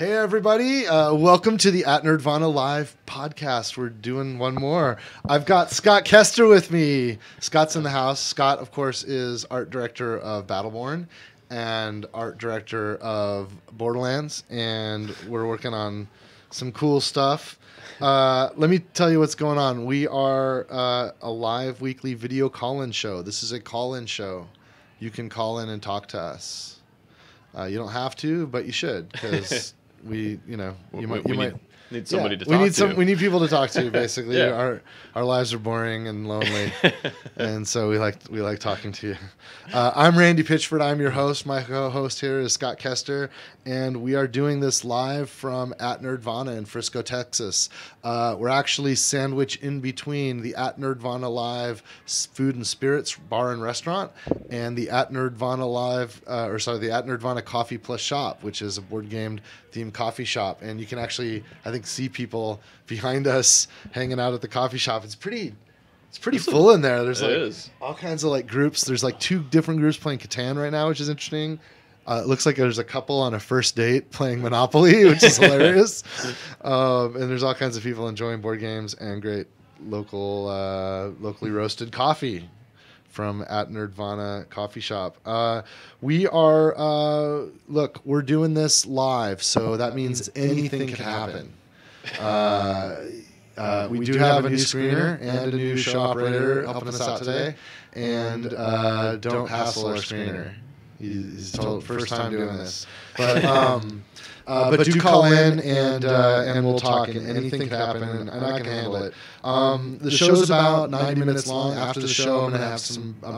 Hey everybody, welcome to the At Nerdvana Live podcast. We're doing one more. I've got Scott Kester with me. Scott's in the house. Scott, of course, is art director of Battleborn and art director of Borderlands, and we're working on some cool stuff. Let me tell you what's going on. We are a live weekly video call-in show. This is a call-in show. You can call in and talk to us. You don't have to, but you should, because we might need somebody to talk to. We need people to talk to. Basically, our lives are boring and lonely, and so we like talking to you. I'm Randy Pitchford. I'm your host. My co-host here is Scott Kester, and we are doing this live from At Nerdvana in Frisco, Texas. We're actually sandwiched in between the At Nerdvana Live Food and Spirits Bar and Restaurant and the At Nerdvana the At Nerdvana Coffee Plus Shop, which is a board game themed coffee shop. And you can actually, I think, see people behind us hanging out at the coffee shop. It's pretty full in there. There's all kinds of groups. There's 2 different groups playing Catan right now, which is interesting. It looks like there's a couple on a first date playing Monopoly, which is hilarious. And there's all kinds of people enjoying board games and great locally roasted coffee from At Nerdvana Coffee Shop. We're doing this live, so that means anything can happen. We do have a new screener and a new show operator helping us out today, and don't hassle our screener. He's told first time doing this, but do call in and we'll talk, and anything can happen, and I can handle it. The show's about 90 minutes long. After the show, I'm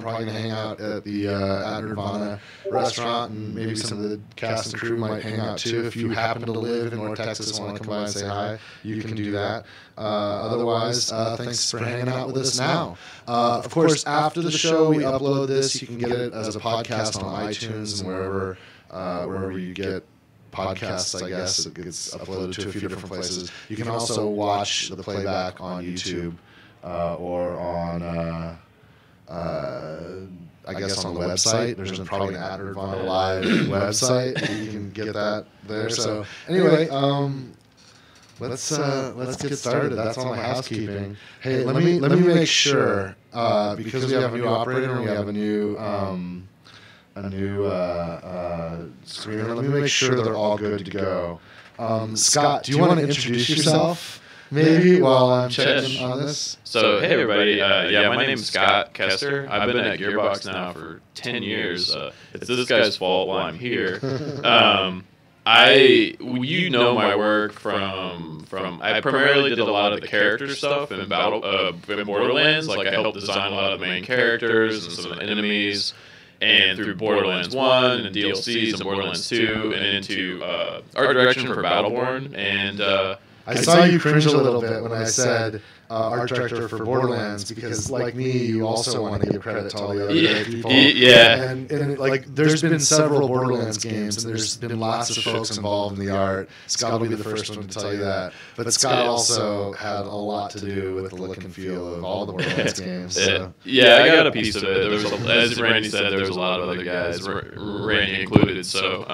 probably gonna hang out at the At Nerdvana restaurant, and maybe some of the cast and crew might hang out too. If you happen to live in North Texas and want to come by and say hi, you can do that. Otherwise, thanks for hanging out with us now. Of course, after the show, we upload this. You can get it as a podcast on iTunes and wherever you get podcasts, I guess. It gets uploaded to a few different places. You can also watch the playback on YouTube or on, I guess, on the website. There's probably an At Nerdvana Live website. You can get that there. So anyway, let's get started. That's all my housekeeping. Hey, let me make sure, because we have a new operator and we have a new screener. Let me make sure they're all good to go. Scott, do you want to introduce yourself maybe while I'm checking on this? So, hey everybody. My name's Scott Kester. I've been at Gearbox now for 10 years. It's this guy's fault while I'm here. You know my work from I primarily did a lot of the character stuff in Borderlands. I helped design a lot of the main characters and some of the enemies. And through Borderlands 1 and DLCs and Borderlands 2 and into art direction for Battleborn. And I saw you cringe a little bit when I said art director for Borderlands, because like me, you also want to give credit to all the other people. Yeah. And there's been several Borderlands games, and there's been lots of folks involved in the art. Scott will be the first one to tell you that. But Scott also had a lot to do with the look and feel of all the Borderlands games. So. I got a piece of it. There was, as Randy said, there was a lot of other guys, Randy included. So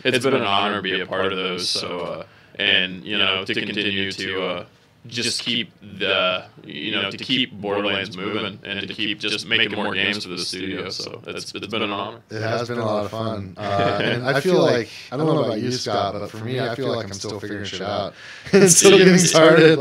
it's been an honor to be a part of those. So and to continue to just keep to keep Borderlands moving and to keep just making more games for the studio. So it's been an honor. It has been a lot of fun. And I feel like, I don't know about you, Scott, but for me, I feel like I'm still figuring shit out and still getting started.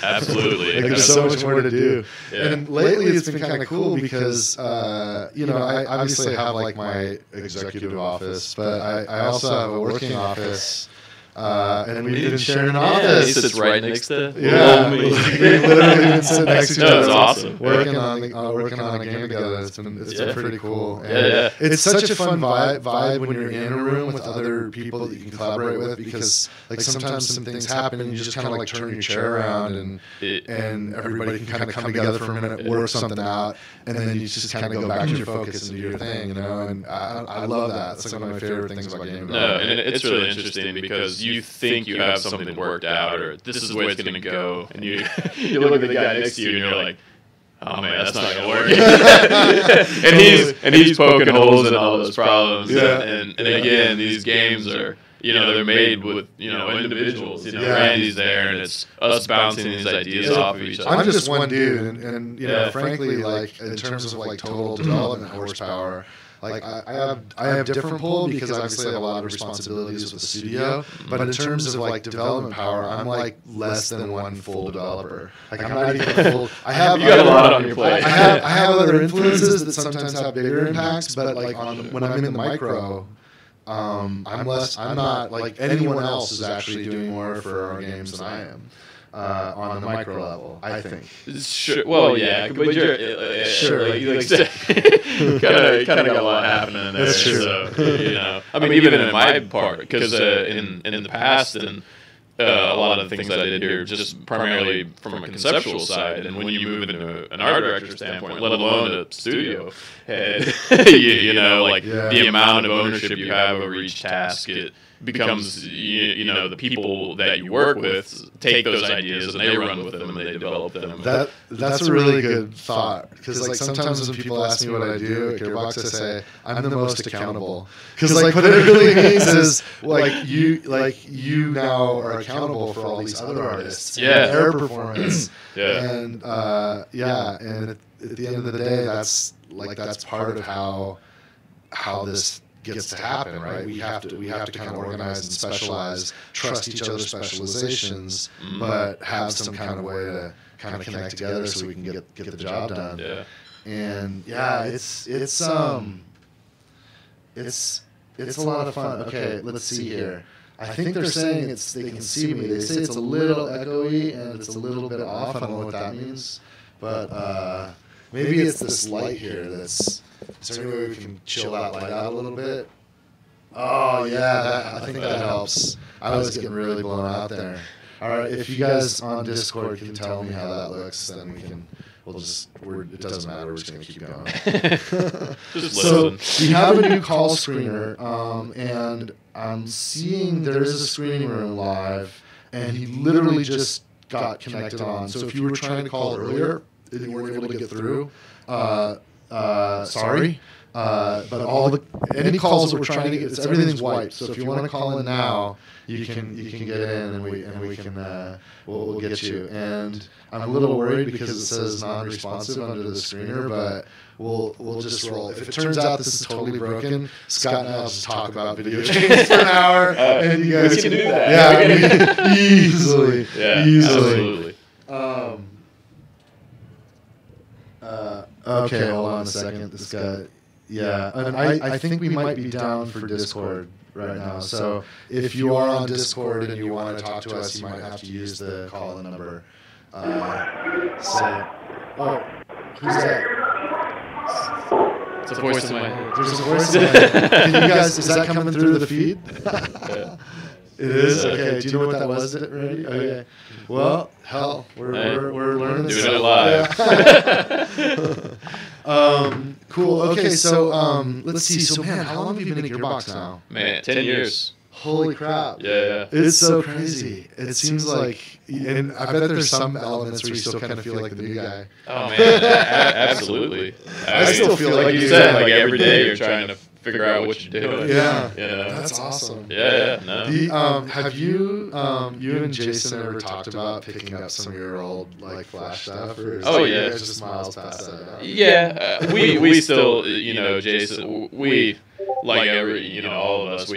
Absolutely. There's so much more to do. Yeah. And lately it's been kind of cool because, I obviously have my executive office, but I also have a working office. And we've been sharing an office. It's right next to me. We've literally been sitting next to each other. That's awesome. Working on a game together. It's been pretty cool. And it's such a fun vibe when you're in a room with other people that you can collaborate with, because sometimes some things happen and you just kind of turn your chair around and everybody can kind of come together for a minute, work something out, and then you just kind of go back to your focus and do your thing, And I love that. It's one of my favorite things about gaming. No, and it's really interesting because you think you have something worked out, or this is the way it's going to go, and you look at the guy next to you and you're like, oh man, that's not going to work. and he's poking holes in all those problems. Yeah. And again, these games are they're made with, individuals. Randy's there, and it's us bouncing these ideas off of each other. I'm just one dude, and frankly, like, in terms of, like, total development horsepower, like, I have different pull because obviously I have a lot of responsibilities with the studio, but in terms of, like, development power, I'm, like, less than one full developer. Like, I'm not even full. You got a lot on your plate. I have other influences that sometimes have bigger impacts, but, like, when I'm in the micro, I'm not, like, anyone else is actually doing more for our games than I am. On the micro level, I think. Sure. Well, yeah, but you're sure. Like kind of got a lot happening there. That's true. So, I mean, even in my part, because in the past and a lot of the things that I did here, just primarily from a conceptual side, and when you move into an art director standpoint, let alone a studio head, the amount of ownership you have over each task, it becomes, the people that you work with take those ideas and they run with them and they develop them. That's a really good thought, because, like, sometimes when people ask me what I do at Gearbox, I say I'm the most accountable, because, like, what it really means is, you now are accountable for all these other artists and their performance. And and at the end of the day, that's part of how this gets to happen, right? We have to kind of organize and specialize, trust each other's specializations, but have some kind of way to kind of connect together so we can get the job done. Yeah. And it's a lot of fun. Okay, let's see here. I think they're saying they can see me. They say it's a little echoey and it's a little bit off. I don't know what that means, but maybe it's this light here that's. Is there any way we can chill that light out a little bit? Oh, yeah, I think that helps. I was getting really blown out there. All right, if you guys on Discord can tell me how that looks, then it doesn't matter, we're just going to keep going. So we have a new call screener, and I'm seeing there is a screening room live, and he literally just got connected on. So if you were trying to call earlier and you weren't able to get through, sorry, but any calls that we're trying to get, everything's wiped. So if you want to call in now, you can get in, and we can we'll get you. And I'm a little worried because it says non-responsive under the screener, but we'll just roll. If it turns out this is totally broken, Scott and I'll just talk about video games for an hour, and you guys can do that. Yeah, easily. Absolutely. Okay, hold on a second. This guy, and I think we might be down for Discord right now. So if you are on Discord and you want to talk to us, you might have to use the call-in number. Who's that? It's a voice in my head. There's a voice in my head. Can you guys? Is that coming through the feed? It is? Okay. Do you know what that was, Randy? Okay. Well, hell, we're learning this. Doing it live. Cool. Okay, so let's see. So, man, how long have you been at Gearbox now? Man, 10 years. Holy crap. Yeah. It's so crazy. It seems like, and I bet there's some elements where you still kind of feel like the new guy. Oh, man, absolutely. I still feel like you said, like every day you're trying to figure out what you're doing. Yeah. That's awesome. No. Have you and Jason ever talked about picking up some of your old like Flash stuff? Or is it just miles past that? Yeah, we still, Jason, we like all of us,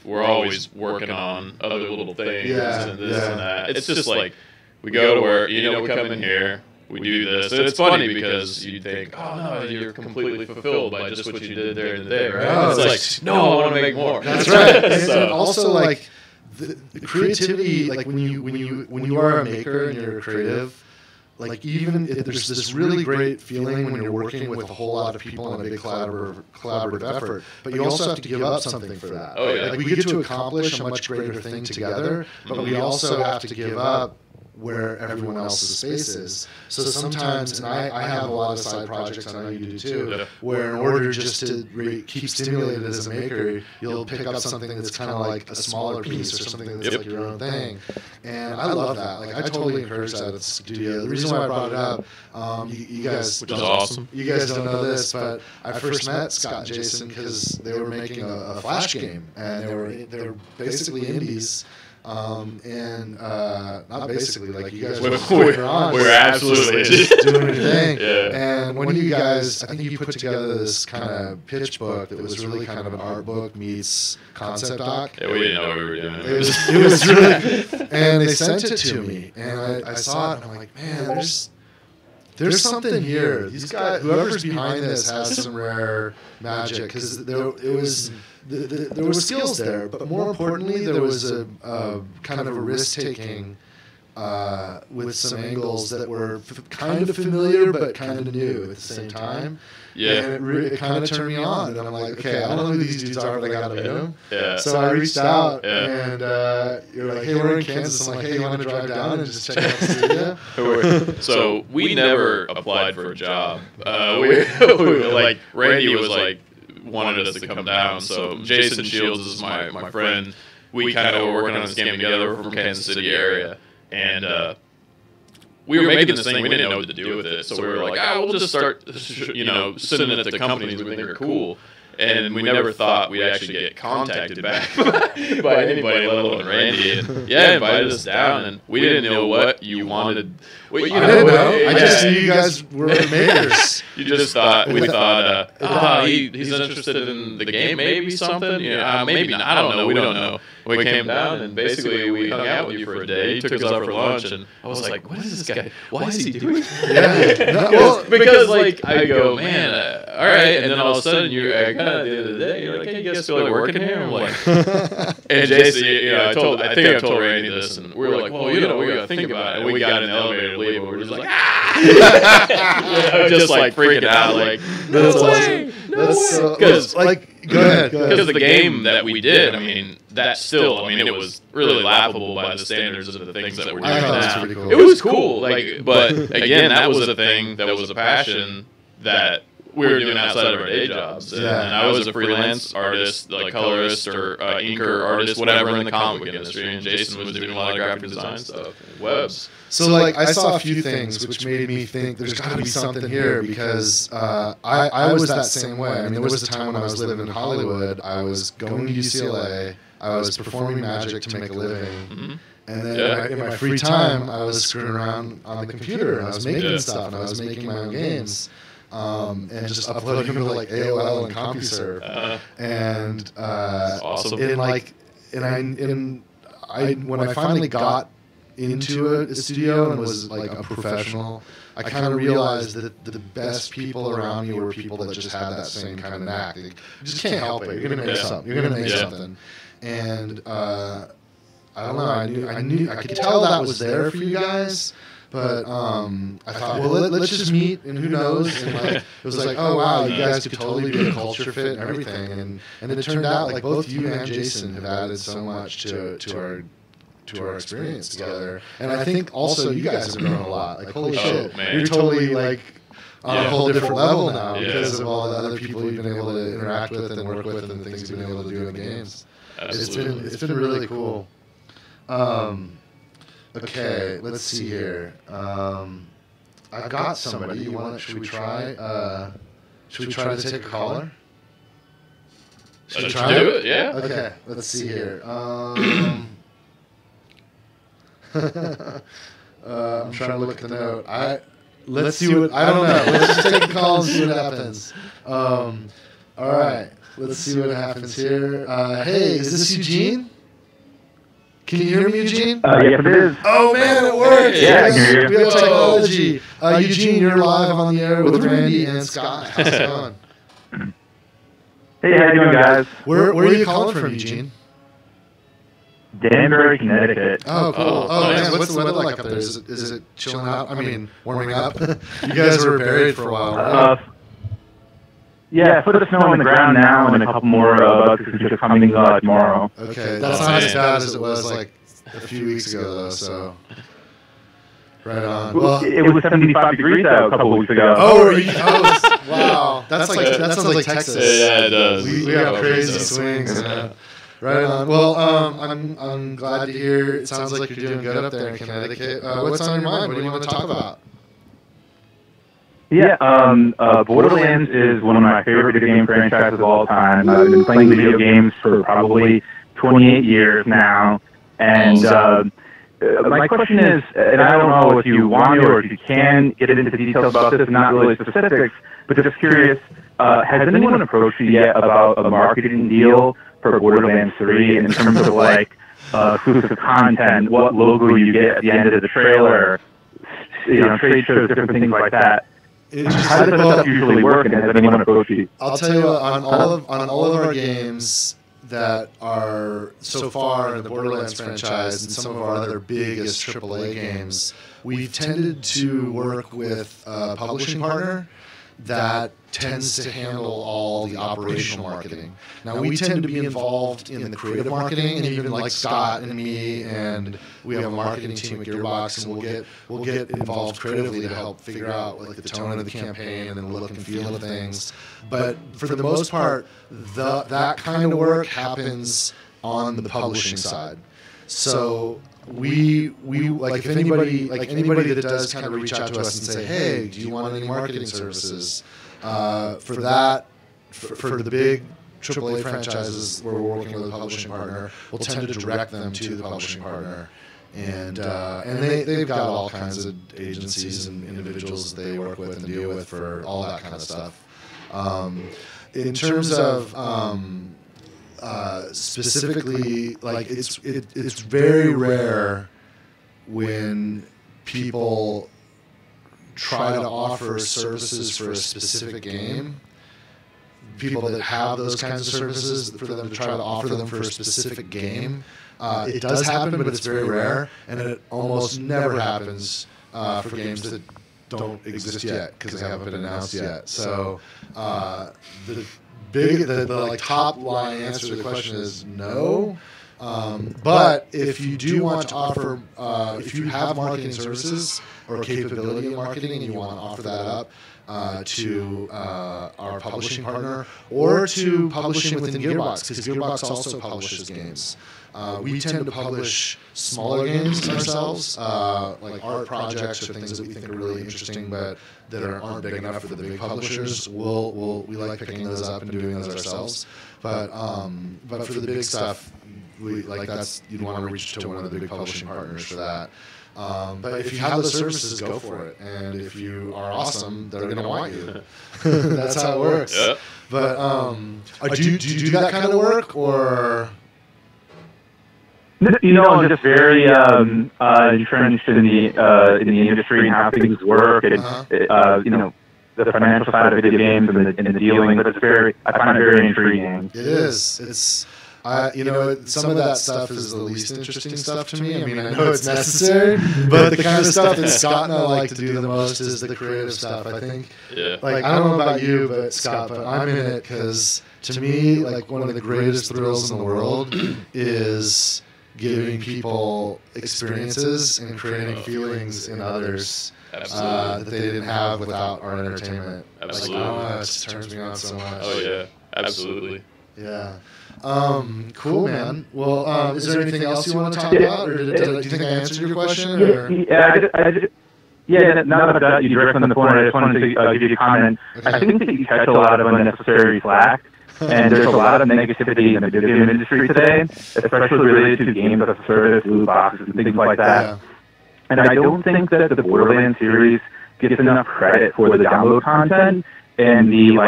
we're always working on other little things and this and that. It's just like we go to work, we come in here. We do this. And it's funny because you think, oh, no, you're completely fulfilled by just what you did during the day, right? No, it's like, no, I want to make more. That's right. And also, like, the creativity, like, when you are a maker and you're a creative, like, there's this really great feeling when you're working with a whole lot of people in a big collaborative effort, but you also have to give up something for that. Oh, yeah. Like, we get to accomplish a much greater thing together, but we also have to give up where everyone else's space is. So sometimes, and I have a lot of side projects, I know you do too, where in order just to keep stimulated as a maker, you'll pick up something that's kind of like a smaller piece or something that's like your own thing. And I love that. Like I totally encourage that at the studio. The reason why I brought it up, you guys, which is awesome. You guys don't know this, but I first met Scott and Jason because they were making a Flash game, and they were basically indies. And not basically, like you guys we're absolutely just doing your thing. Yeah. And when you guys, I think you put together this kind of pitch book that was really kind of an art book meets concept doc. Yeah, we didn't know what we were doing. It was really, and they sent it to me, and I saw it, and I'm like, man, there's something here. These guys, whoever's behind this, has some rare magic because there were skills there, but more importantly, there was a kind of a risk taking with some angles that were kind of familiar but kind of new at the same time. Yeah, and it kind of turned me on, and I'm like, okay, I don't know who these dudes are, but I gotta meet them. Yeah. So I reached out, and you're like, hey, we're in Kansas. I'm like, hey, you want to drive down and just check out the studio? So we never applied for a job. We like Randy was like wanted us to come down. So Jason Shields is my friend. We kind of were working on this game together. We're from Kansas City area, and we were making this thing. We didn't know what to do with it, so we were like, we'll just start, sending it to companies we think are cool. And we never thought we'd actually get contacted back by anybody, let alone Randy. And invited us down, and we didn't know what you wanted. I didn't know. I just knew you guys were makers. We thought, he's interested in the game, maybe something. Maybe not. I don't know. We don't know. We came down, and basically we hung out with you for a day. You took us out for lunch, and I was like, what is this guy? Why is he doing that? Because I go, man, all right. And then all of a sudden, at the end of the day, you're like, hey, you guys feel like working here? I'm like, and Jason, I think I told Randy this, and we were like, well, we got to think about it. And we got in the elevator to leave, and we were just like, just like freaking out, like, no way. Because go ahead. Because the game that we did, it was really laughable by the standards of the things that we're doing now. Cool. It was cool, but again, that was a thing, that was a passion that we were doing outside of our day jobs. And I was a freelance artist, like colorist or inker artist, whatever in the comic book industry. And Jason was doing a lot of graphic design stuff, webs. So I saw a few things which made me think there's got to be something here because I was that same way. I mean, there was a time when I was living in Hollywood. I was going to UCLA. I was performing magic to make a living. Mm-hmm. And then in my free time, I was screwing around on the computer. And I was making stuff, and I was making my own games. And just uploading them to like AOL and CompuServe. And awesome. When I finally got into a studio and was like a professional, I kind of realized that the best people around me were people that just had that same kind of knack. You just can't help it. You're gonna make something. You're gonna make something. And I don't know. I could tell that was there for you guys. But I thought, well, let's just meet, and who knows? And it was like, oh wow, you guys could totally be a culture fit and everything. And it turned out like both you and Jason have added so much to our experience together. And I think also you guys have grown a lot. Like holy shit, man. You're totally like on a whole different level now because of all the other people you've been able to interact with and work with and the things you've been able to do in the games. Absolutely. It's been really cool. Okay, let's see here. I've got somebody. Should we try? Should we try to take a caller? Should we try? Do it, yeah. Okay, let's see here. I'm trying to look at the note. Let's see what. I don't know. Let's just take a call and see what happens. All right, let's see what happens here. Hey, is this Eugene? Can you hear me, Eugene? Yes, it is. Oh, man, it works. Yeah, I can hear you. We have technology. Eugene, you're live on the air with Randy and Scott. How's it going? Hey, how you doing, guys? Where are you calling from, Eugene? Danbury, Connecticut. Oh, cool. Oh, man, what's the weather like up there? Is it chilling out? I mean, warming up? You guys were buried for a while, right? Yeah, a foot of snow on the ground now, and a couple more bugs are just coming tomorrow. Okay, that's not as bad as it was like a few weeks ago, though. So Right on. Well, it was 75 degrees out a couple weeks ago. Wow. That sounds like Texas. Yeah, it does. We have crazy swings. Right on. Well, I'm glad to hear. It sounds like you're doing good up there in Connecticut. What's on your mind? What do you want to talk about? Yeah, Borderlands is one of my favorite video game franchises of all time. I've been playing video games for probably 28 years now, and my question is, and I don't know if you want to or if you can get into details about this, not really specifics, but just curious, has anyone approached you yet about a marketing deal for Borderlands 3 in terms of like exclusive content, what logo you get at the end of the trailer, trade shows, different things like that? How does that stuff usually work, and has anyone approached you? I'll tell you what, on all of our games that are so far in the Borderlands franchise and some of our other biggest AAA games, we've tended to work with a publishing partner that tends to handle all the operational marketing. Now, we tend to be involved in the creative marketing, and even like Scott and me, and we have a marketing team at Gearbox, and we'll get involved creatively to help figure out like the tone of the campaign and the look and feel of things. But for the most part, that kind of work happens on the publishing side. So we like if anybody that does kind of reach out to us and say, hey, do you want any marketing services? For the big AAA franchises where we're working with a publishing partner, we'll tend to direct them to the publishing partner. And they've got all kinds of agencies and individuals that they work with and deal with for all that kind of stuff. In terms of specifically, like it's very rare when people try to offer services for a specific game. People that have those kinds of services, for them to try to offer them for a specific game. It does happen, but it's very rare, and it almost never happens for games that don't exist yet because they haven't been announced yet. So the top line answer to the question is no. But if you do want to offer, if you have marketing services or capability in marketing and you want to offer that up to our publishing partner or to publishing within Gearbox, because Gearbox also publishes games. We tend to publish smaller games ourselves, like art projects or things that we think are really interesting but that aren't big enough for the big publishers. We like picking those up and doing those ourselves. But for the big stuff, you'd want to reach to one of the big publishing partners for that. But if you have those services, go for it. And if you are awesome, they're going to want you. That's how it works. Yeah. But do you do that kind of work, or? I'm just very entrenched in the industry and how things work, and the financial side of video games and the dealing. But I find it very intriguing. It is. It's. Some of that stuff is the least interesting stuff to me. I mean, I know it's necessary, but the kind of stuff that Scott and I like to do the most is the creative stuff, I think. Yeah. Like, I don't know about you, but Scott, but I'm in it because, to me, like, one of the greatest thrills in the world is giving people experiences and creating feelings in others that they didn't have without our entertainment. Absolutely. Like, I don't know, it just turns me on so much. Oh, yeah. Absolutely. Yeah. Cool, man. Well, is there anything else you want to talk about, or do you think I answered your question? Or? Yeah, now that you direct on the point, I just wanted to give you a comment. Okay. I think that you catch a lot of unnecessary flack, and there's a lot of negativity in the video game industry today, especially related to games as a service, loot boxes, and things like that. Yeah. And I don't think that the Borderlands series gets enough credit for the download content and the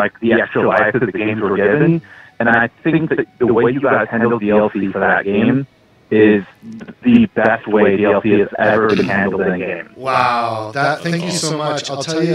extra life that the games were given. And I think that the way you guys handle DLC for that game is the best way DLC has ever been handled in a game. Wow. Thank you so much. I'll tell you,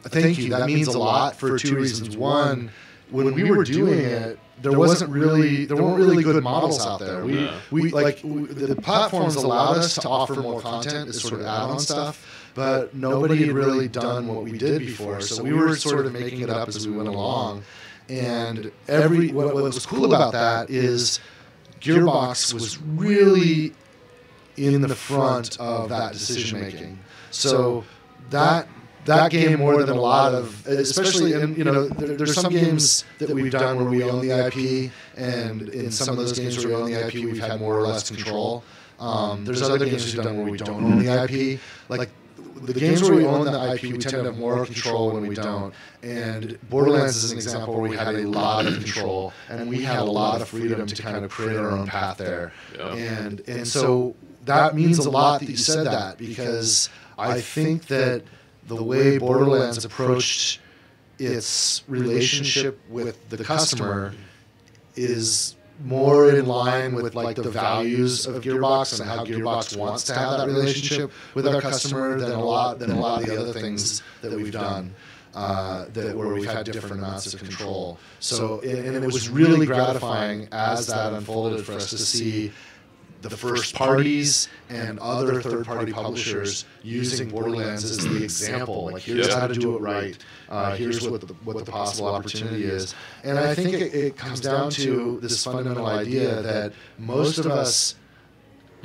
thank you. That means a lot for two reasons. One, when we were doing it, there weren't really good models out there. The platforms allowed us to offer more content as sort of add-on stuff, but nobody had really done what we did before. So we were sort of making it up as we went along. And what was cool about that is Gearbox was really in the front of that decision making. So that game more than a lot of, especially in, there's some games that we've done where we own the IP, and in some of those games where we own the IP, we've had more or less control. There's other games we've done where we don't own the IP. Like the games where we own the IP, we tend to have more control when we don't. And Borderlands is an example where we had a lot of control, and we had a lot of freedom to kind of create our own path there. Yeah. And so that means a lot that you said that, because I think that the way Borderlands approached its relationship with the customer is more in line with like the values of Gearbox and how Gearbox wants to have that relationship with our customer than a lot of the other things that we've done where we've had different amounts of control. So and it was really gratifying as that unfolded for us to see the first parties and other third-party publishers using Borderlands as the example. Like, here's how to do it right. Here's what the possible opportunity is. And I think it comes down to this fundamental idea that most of us,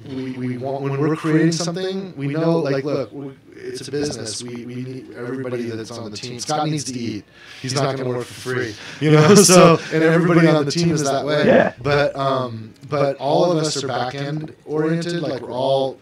we want, when we're creating something, we know, like, look, it's a business. We need everybody that's on the team. Scott needs to eat. He's not going to work for free, So, and everybody on the team is that way. Yeah. But all of us are back end oriented. Like, we all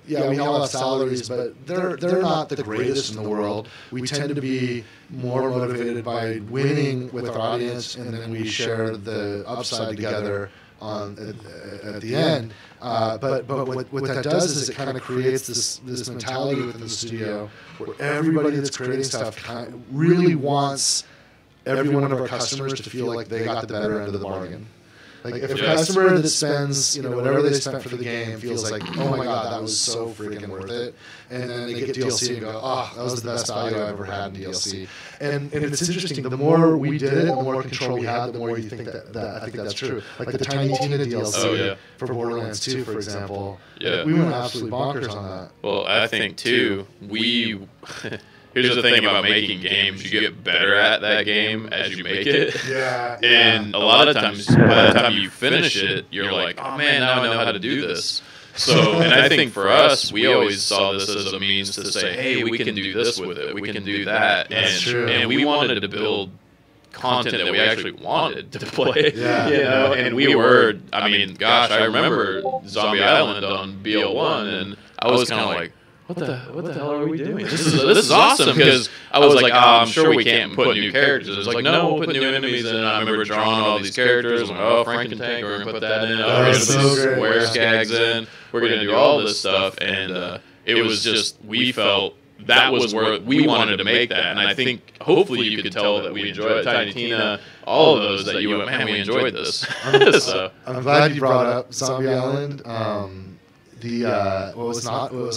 have salaries, but they're not the greatest in the world. We tend to be more motivated by winning with our audience, and then we share the upside together at the end. But what that does is it kind of creates this mentality within the studio where everybody that's creating stuff really wants every one of our customers to feel like they got the better end of the bargain. Like, if a customer that spends, whatever they spent for the game feels like, oh my God, that was so freaking worth it, and then they get DLC and go, oh, that was the best value I've ever had in DLC. And it's interesting, the more we did it, the more control we had, the more you think that I think that's true. Like the Tiny Tina DLC for Borderlands 2, for example. Yeah. We went absolutely bonkers on that. Well, I think, too, here's the thing about making games. You get better at that game as you make it. Yeah. And a lot of times, by the time you finish it, you're like, oh, man, now I know how to do this. So, and I think for us, we always saw this as a means to say, hey, we can do this with it. We can do that. That's true. And we wanted to build content that we actually wanted to play. Yeah. And we were, I remember Zombie Island on BL1, and I was kind of like, what the hell are we doing? This is awesome, because I was like, I'm sure we can't put new characters. It was like, no, we'll put new enemies in. I remember drawing all these characters. I'm like, Frankentank, we're going to put that in. We're going to put Square Skags in. We're going to do all this stuff. And it was just, we felt that was where we wanted to make that. And I think, hopefully, you could tell that we enjoyed it. Tiny Tina, all of those that you went, man, we enjoyed this. I'm glad you brought up Zombie Island. What was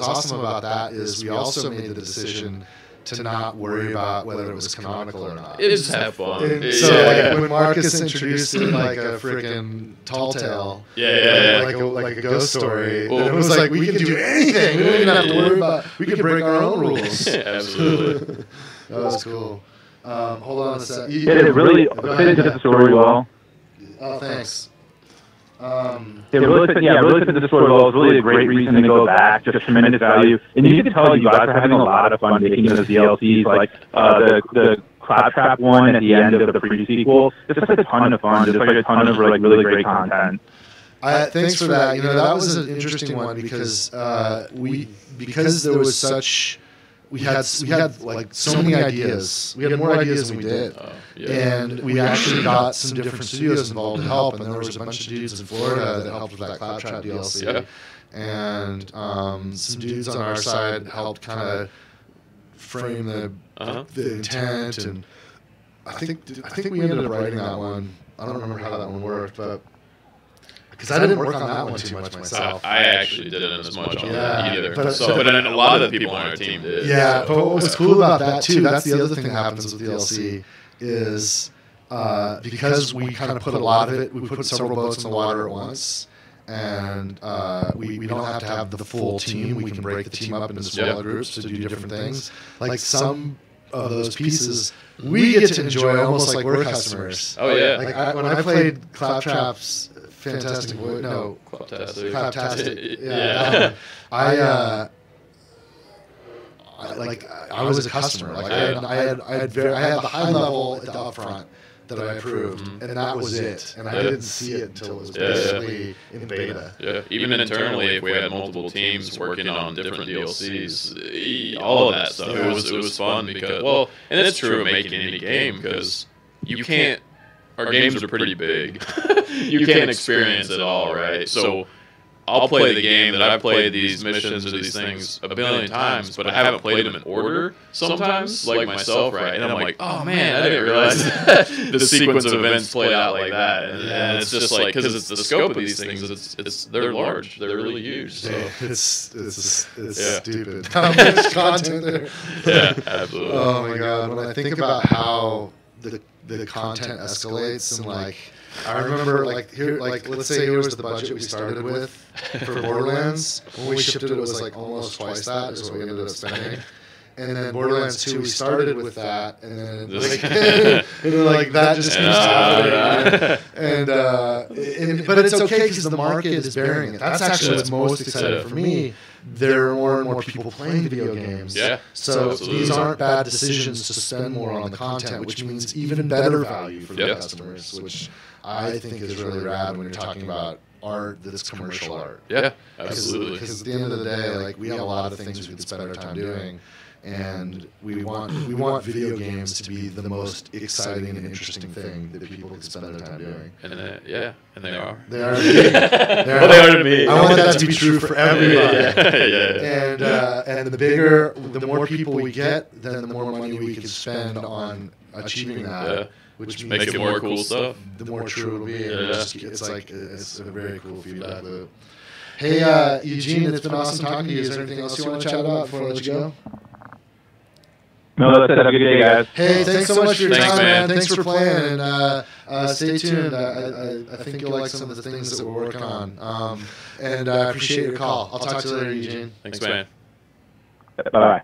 awesome about that is we also made the decision to not worry about whether it was canonical or not. It just have fun. Like when Marcus introduced it like a freaking tall tale, like a ghost story, then it was like we can do anything. We don't even have to worry about. We could break our own rules. Absolutely. That was cool. Hold on a sec. It really fit into the story well. Oh, thanks. It really fit the story well. It was really a great reason to go back, just tremendous value. And you can tell you guys are having a lot of fun making those DLCs, like the Claptrap one at the end of the pre-sequel. It's just like a ton of fun. Just like a ton of like really great content. Thanks for that. That was an interesting one because there was such. We had like so many ideas. We had more ideas than we did. And we actually got some different studios involved to help. And there was a bunch of dudes in Florida that helped with that Claptrap DLC. Yeah. And some dudes on our side helped kind of frame the intent. And I think we ended up writing that one. I don't remember how that one worked, but because I didn't work on that one too much myself. I actually didn't as much on that either. But a lot of the people on our team did. Yeah, but what was cool about that too, that's the other thing that happens with DLC, is because we kind of put a lot of it, we put several boats in the water at once, and we don't have to have the full team. We can break the team up into smaller groups to do different things. Like some of those pieces, we get to enjoy almost like we're customers. Oh, yeah. Like when I played Claptrap's fantastic voice. No, Claptastic. Yeah. I was a customer. Like I had the high level at the upfront that I approved, and that was it. And I didn't see it until it was basically in beta. Yeah, even internally, if we had multiple teams working on different DLCs, all of that stuff, it was fun because, and it's true of making any game because you can't. Our games are pretty big. You can't experience it all, right? So I'll play the game that I've played these missions or these things a billion times, but I haven't played them in order sometimes, like myself, right? And I'm like, oh man, I didn't realize the sequence of events played out like that. And it's just like, because it's the scope of these things, they're large, they're really huge. So it's stupid how much content there. Yeah, absolutely. Oh my god, when I think about how the content escalates and like. I remember, let's say here was the budget we started with for Borderlands. When we shipped it, it was like almost twice that is what we ended up spending. And then Borderlands 2, we started with that, and then that just keeps happening. But it's okay because the market is bearing it. That's actually what's most exciting for me. There are more and more people playing video games. Yeah. So these aren't bad decisions to spend more on the content, which means even better value for the customers, which I think is really rad when you're talking about art that's commercial art. Yeah, absolutely. Because at the end of the day, like we have a lot of things we could spend our time doing, and we want video games to be the most exciting and interesting thing that people can spend their time doing. And they are. They are to me. They are to me. I want that to be true for everybody. Yeah. And the more people we get, then the more money we can spend on achieving that. Yeah. Which Make it more cool stuff. The more true it'll be. It's a very cool feedback loop. Hey, Eugene, it's been awesome talking to you. Is there anything else you want to chat about before I let you go? No, that's it. Have a good day, guys. Hey, thanks so much for your time, man. Thanks for playing. And stay tuned. I think you'll like some of the things that we're working on. And I appreciate your call. I'll talk to you later, Eugene. Thanks, man. Bye-bye.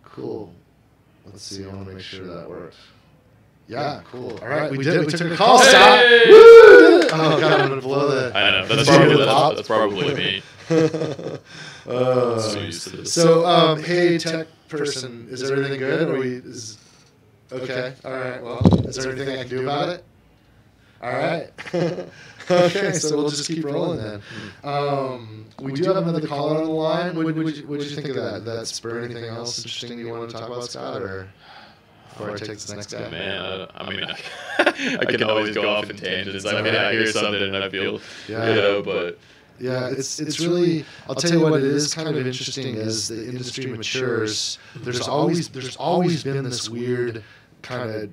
Cool. Let's see. I want to make sure that works. Yeah, cool. All right, we did it. We took a call, Scott. Hey! Woo! Oh, God, I'm going to blow the... I know. That's probably me. So, hey, tech person, is everything good? Okay, all right, well, is there anything I can do about it? All right. Okay, so we'll just keep rolling then. We do have another caller on the line. What did you think of that? Did that spur anything else interesting you want to talk about, Scott, or before I take this next guy? Man, I can always go off in tangents. I hear something and I feel, but... Yeah, it's really. I'll tell you what it is kind of interesting as the industry matures. There's always been this weird kind of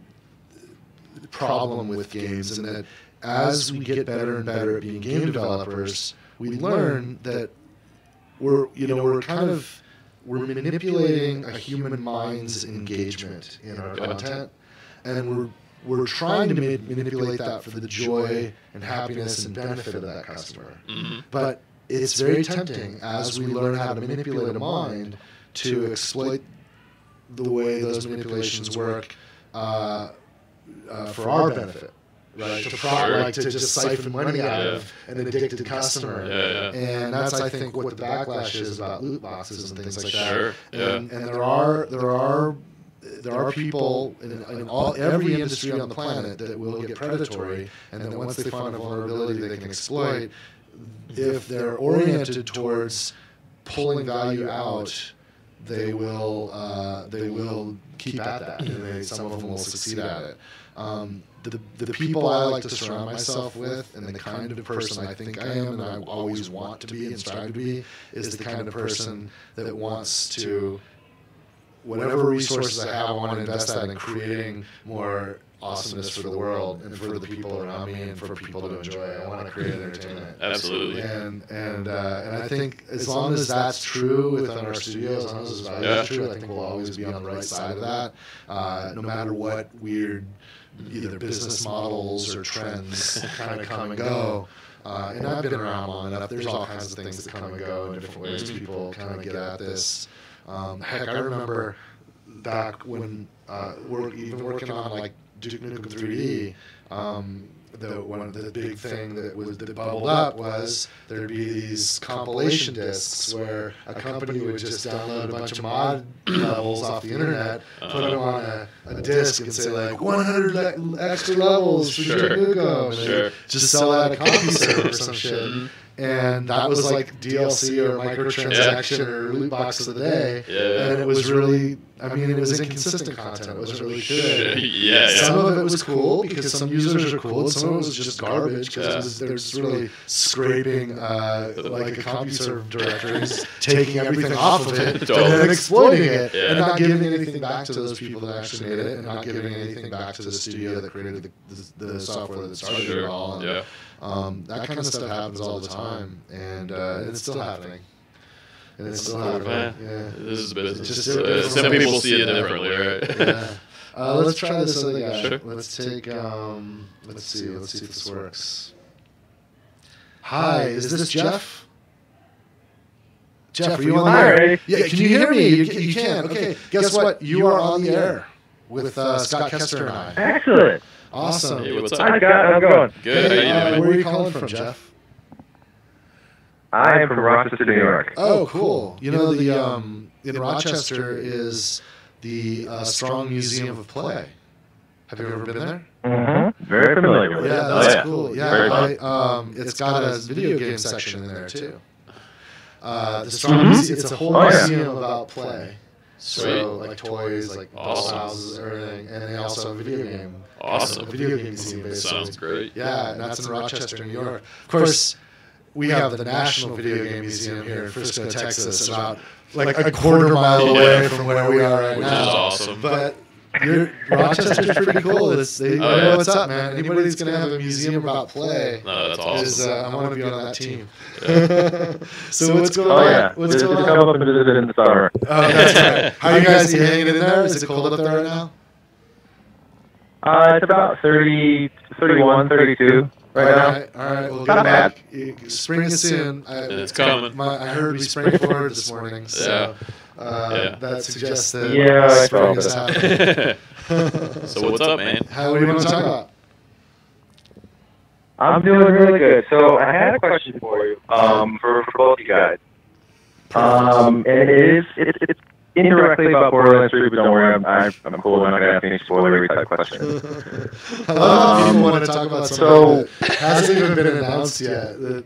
problem with games, and that as we get better and better at being game developers, we learn that we're manipulating a human mind's engagement in our content, and we're trying to manipulate that for the joy and happiness and benefit of that customer. Mm-hmm. But it's very tempting as we learn how to manipulate a mind to exploit the way those manipulations work for our benefit. Right, to just siphon money out of an addicted customer. And that's, I think, what the backlash is about loot boxes and things like that. And there are people in every industry on the planet that will get predatory, and then once they find a vulnerability they can exploit, if they're oriented towards pulling value out, they will keep at that, and some of them will succeed at it. The people I like to surround myself with, and the kind of person I think I am, and I always want to be and strive to be, is the kind of person that wants to, whatever resources I have, I want to invest that in creating more awesomeness for the world and for the people around me and for people to enjoy. I want to create entertainment. Absolutely. And I think as long as that's true within our studios, as long as those values are true, I think we'll always be on the right side of that. No matter what weird either business models or trends kind of come and go. And I've been around long enough. There's all kinds of things that come and go in different ways. People kind of get at this. Heck, I remember back when we're even working on like Duke Nukem 3D. the big thing that bubbled up was there'd be these compilation discs where a company would just download a bunch of mod levels off the internet, put them on a disc, and say like 100 extra levels for Nukem, and just sell that at a CompuServe or some shit. And that was like DLC or microtransaction or loot box of the day. And it was really, it was inconsistent content. It wasn't really good. Some of it was cool because some users are cool, and some of it was just garbage because they're just really scraping like a CompuServe directories, taking everything off of it, and then exploiting it, and not giving anything back to those people that actually made it, and not giving anything back to the studio that created the software that started it all. And, that kind of stuff happens all the time, and it's still happening. And it's still happening. Yeah. This is business. Some people see it differently, right? Let's try this other guy. Sure. Let's take. Let's see if this works. Hi, is this Jeff? Jeff, are you on the air? Yeah, can you hear me? You can. Okay. Guess what? You are on the air with Scott Kester and I. Excellent. Awesome. Hey, what's up? Hi, Scott. How's it going? Good. How you doing? Where are you calling from, Jeff? I am from Rochester, New York. Oh, cool. You know, in Rochester is the Strong Museum of Play. Have you ever been there? Mm-hmm. Very familiar with it. Yeah, that's cool. Yeah, it's got a video game section in there, too. The Strong Museum, it's a whole museum about play. So, like toys, like dollhouses, everything. And they also have a video game. Awesome. A video game museum, basically. Sounds great. Yeah, and that's in Rochester, New York. Of course, we have the National Video Game Museum here in Frisco, Texas, about like a quarter mile away from where we are right now. Which is awesome. But Rochester's pretty cool. I know what's up, man. Anybody that's going to have a museum about play, that's awesome. I want to be on that team. So what's going on? What's Just going on? come up and visit in the summer. Oh, that's right. How are you guys hanging in there? Is it cold up there right now? It's about 30, 31, 32 right now. All right. Well, Not bad. Spring is soon. It's coming. I heard we sprang forward this morning, so that suggests that spring is happening. So what's up, man? What do you want to talk about? I'm doing really good. So I had a question for you, for both you guys. And it's indirectly about Borderlands 3, but don't worry, I'm cool. I'm not going to ask any spoilery type questions. I love that people want to talk about something that hasn't even been announced yet. The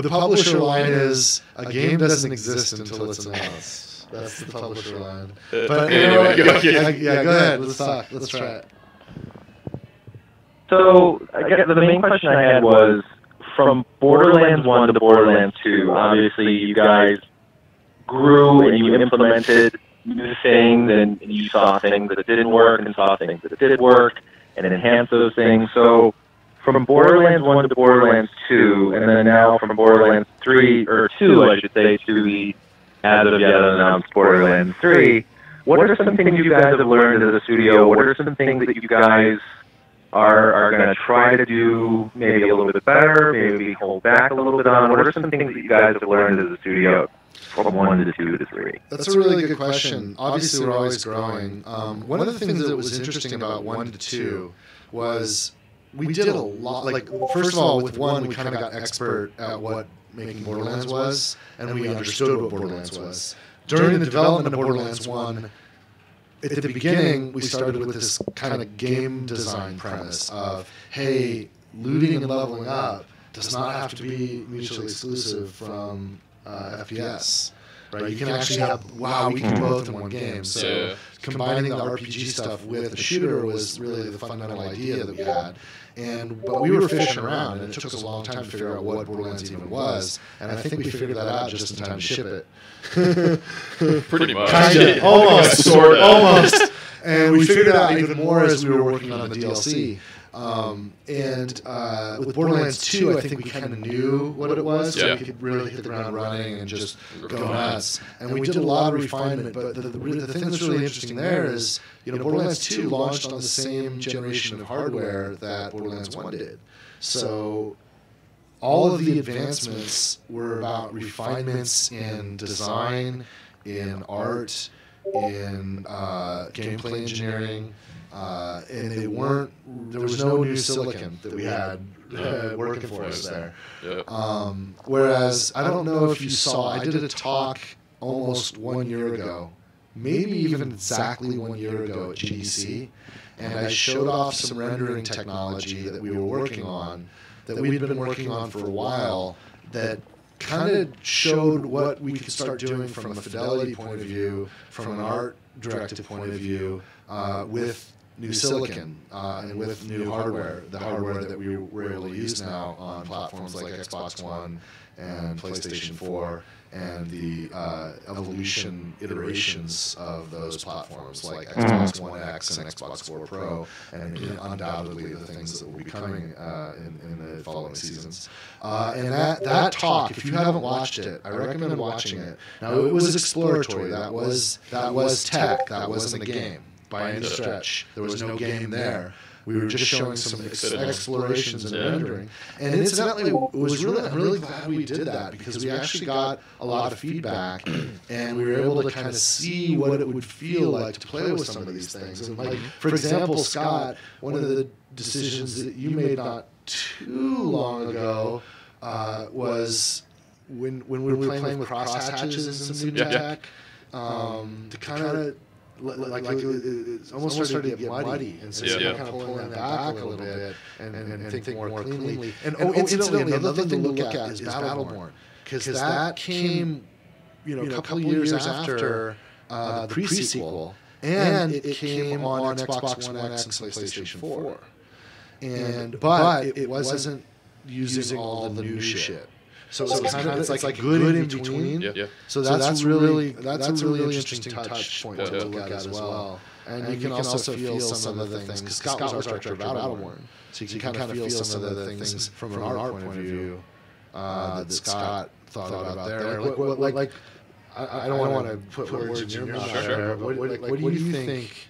publisher line is a game doesn't exist until it's announced. That's the publisher line. But anyway, go ahead. Let's talk. Let's try it. So I guess the main question I had was, from Borderlands 1 to Borderlands 2, obviously you guys grew and you implemented new things, and you saw things that didn't work and saw things that did work and enhanced those things. So from Borderlands 1 to Borderlands 2, and then now from Borderlands 3, or 2, I should say, to the as of yet announced Borderlands 3, what are some things you guys have learned as a studio? What are some things that you guys are going to try to do maybe a little bit better, maybe hold back a little bit on? What are some things that you guys have learned as a studio from 1 to 2 to 3? That's a really good question. Obviously, we're always growing. One of the things that was interesting about 1 to 2 was we did a lot. Like, first of all, with 1, we kind of got expert at what making Borderlands was, and we understood what Borderlands was. During the development of Borderlands 1, at the beginning, we started with this kind of game design premise of, hey, looting and leveling up does not have to be mutually exclusive from FPS. Right? You can actually have, we can do both in one game. So combining the RPG stuff with the shooter was really the fundamental idea that we had. But we were fishing around, and it took us a long time to figure out what Borderlands even was. And I think we figured that out just in time to ship it. Pretty much. Kinda, almost, sort of. Almost. And we figured it out even more as we were working on the DLC. With Borderlands 2, I think we kind of knew what it was, so we could really hit the ground running and just go nuts. And we did a lot of refinement, but the thing that's really interesting there is, Borderlands 2 launched on the same generation of hardware that Borderlands 1 did. So all of the advancements were about refinements in design, in art, in gameplay engineering, and they weren't. There was no new silicon that we had working for us there. Yeah. Whereas I don't know if you saw, I did a talk almost 1 year ago, maybe even exactly 1 year ago at GDC, and I showed off some rendering technology that we were working on, that we'd been working on for a while, that kind of showed what we could start doing from a fidelity point of view, from an art directive point of view, with new silicon and with new hardware, the hardware that we were able to use now on platforms like Xbox One and PlayStation 4, and the evolution iterations of those platforms like Xbox One X and Xbox 4 Pro, and undoubtedly the things that will be coming in the following seasons. And that talk, if you haven't watched it, I recommend watching it. Now, it was exploratory. That was tech. That wasn't a game by any stretch. There was no game there. We were just showing some explorations and rendering. And incidentally, I'm really glad we did that, because we actually got a lot of feedback, and we were able to kind of see what it would feel like to play with some of these things. And like, for example, Scott, one of the decisions that you made not too long ago was when we were playing with crosshatches and some new tech, to kind of like it almost started to get muddy, and so you're kind of pulling that back a little bit and think more cleanly. And incidentally, another thing to look at is Battleborn, because that came, a couple of years after the pre-sequel, and it came on Xbox One X and PlayStation 4. But it wasn't using all the new shit. So it's like good in between. Yeah. So that's a really interesting touch point to look at as well. And you can also feel some of the things, because Scott was our director of Battleborn, so you can kind of feel some of the things from an art point of view that Scott thought about there. I don't want to put words in your mouth there. What do you think?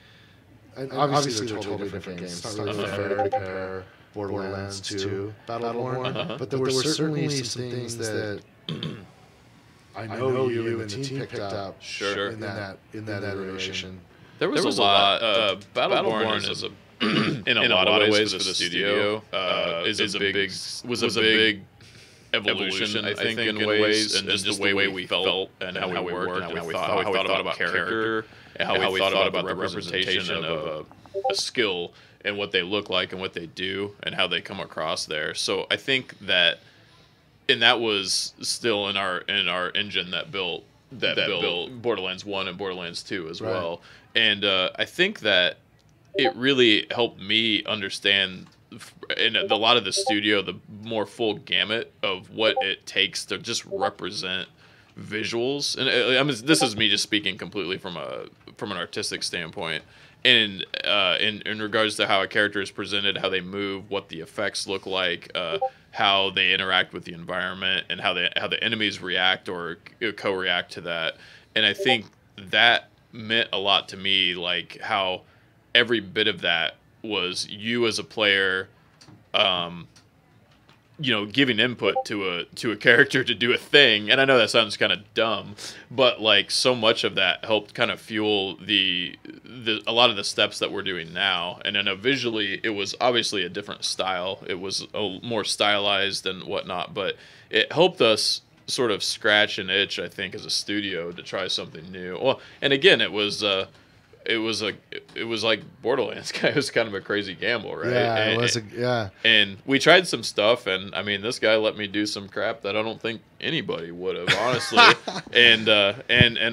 And obviously, they're totally different games. It's not really fair to compare Borderlands 2, Battleborn, but there were certainly some things that I know you and the team picked up in that iteration. There was a lot. Battleborn is in a lot of ways for the studio was a big evolution, I think, in ways, and just the way we felt and how we worked and how we thought about character and how we thought about the representation of a skill and what they look like and what they do and how they come across there. So I think that, and that was still in our engine that built Borderlands 1 and Borderlands 2 as well. And I think that it really helped me understand in a lot of the studio the more full gamut of what it takes to just represent visuals. And I mean, this is me just speaking completely from an artistic standpoint. And in regards to how a character is presented, how they move, what the effects look like, how they interact with the environment, and how the enemies react or co-react to that. And I think that meant a lot to me, like how every bit of that was you as a player, giving input to a character to do a thing. And I know that sounds kind of dumb, but like so much of that helped kind of fuel a lot of the steps that we're doing now. And then visually, it was obviously a different style. It was more stylized and whatnot, but it helped us sort of scratch an itch, I think, as a studio to try something new. Well, and again, it was like Borderlands. It was kind of a crazy gamble, right? Yeah, And we tried some stuff, and I mean, this guy let me do some crap that I don't think anybody would have, honestly. and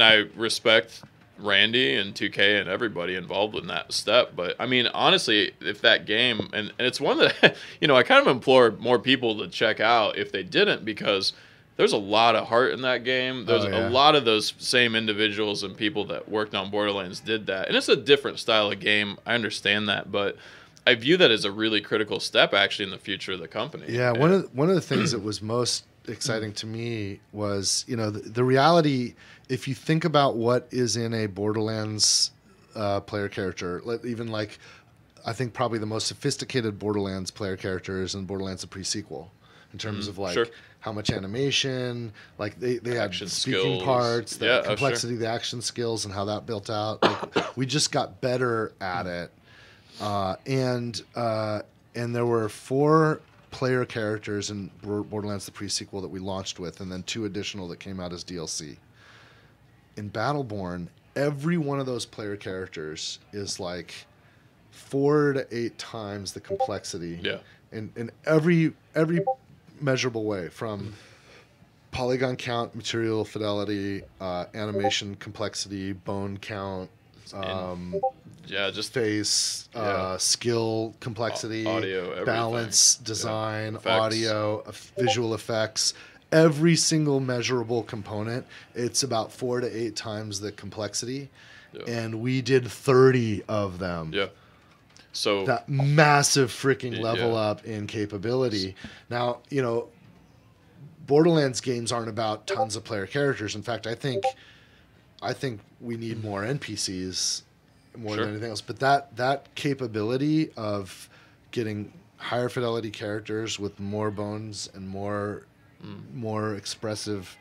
I respect Randy and 2K and everybody involved in that step. But I mean, honestly, if that game, and it's one that I kind of implore more people to check out if they didn't, because there's a lot of heart in that game. There's a lot of those same individuals and people that worked on Borderlands did that. And it's a different style of game. I understand that, but I view that as a really critical step actually in the future of the company. Yeah, one of the things that was most exciting to me was, the reality, if you think about what is in a Borderlands player character, even like I think probably the most sophisticated Borderlands player character is in Borderlands the pre-sequel. In terms of like how much animation, like they had speaking skills. Parts, the complexity, the action skills, and how that built out. Like, we just got better at it And there were 4 player characters in Borderlands the pre-sequel that we launched with, and then 2 additional that came out as DLC. In Battleborn, every one of those player characters is like 4 to 8 times the complexity. Yeah. In every measurable way, from polygon count, material fidelity, animation complexity, bone count, just face, skill complexity, audio, everything. Balance, design, Effects. audio, visual effects. Every single measurable component, it's about 4 to 8 times the complexity, and we did 30 of them. Yeah. So that massive freaking level up in capability. Now, Borderlands games aren't about tons of player characters. In fact, I think we need more NPCs more than anything else. But that capability of getting higher fidelity characters with more bones and more expressive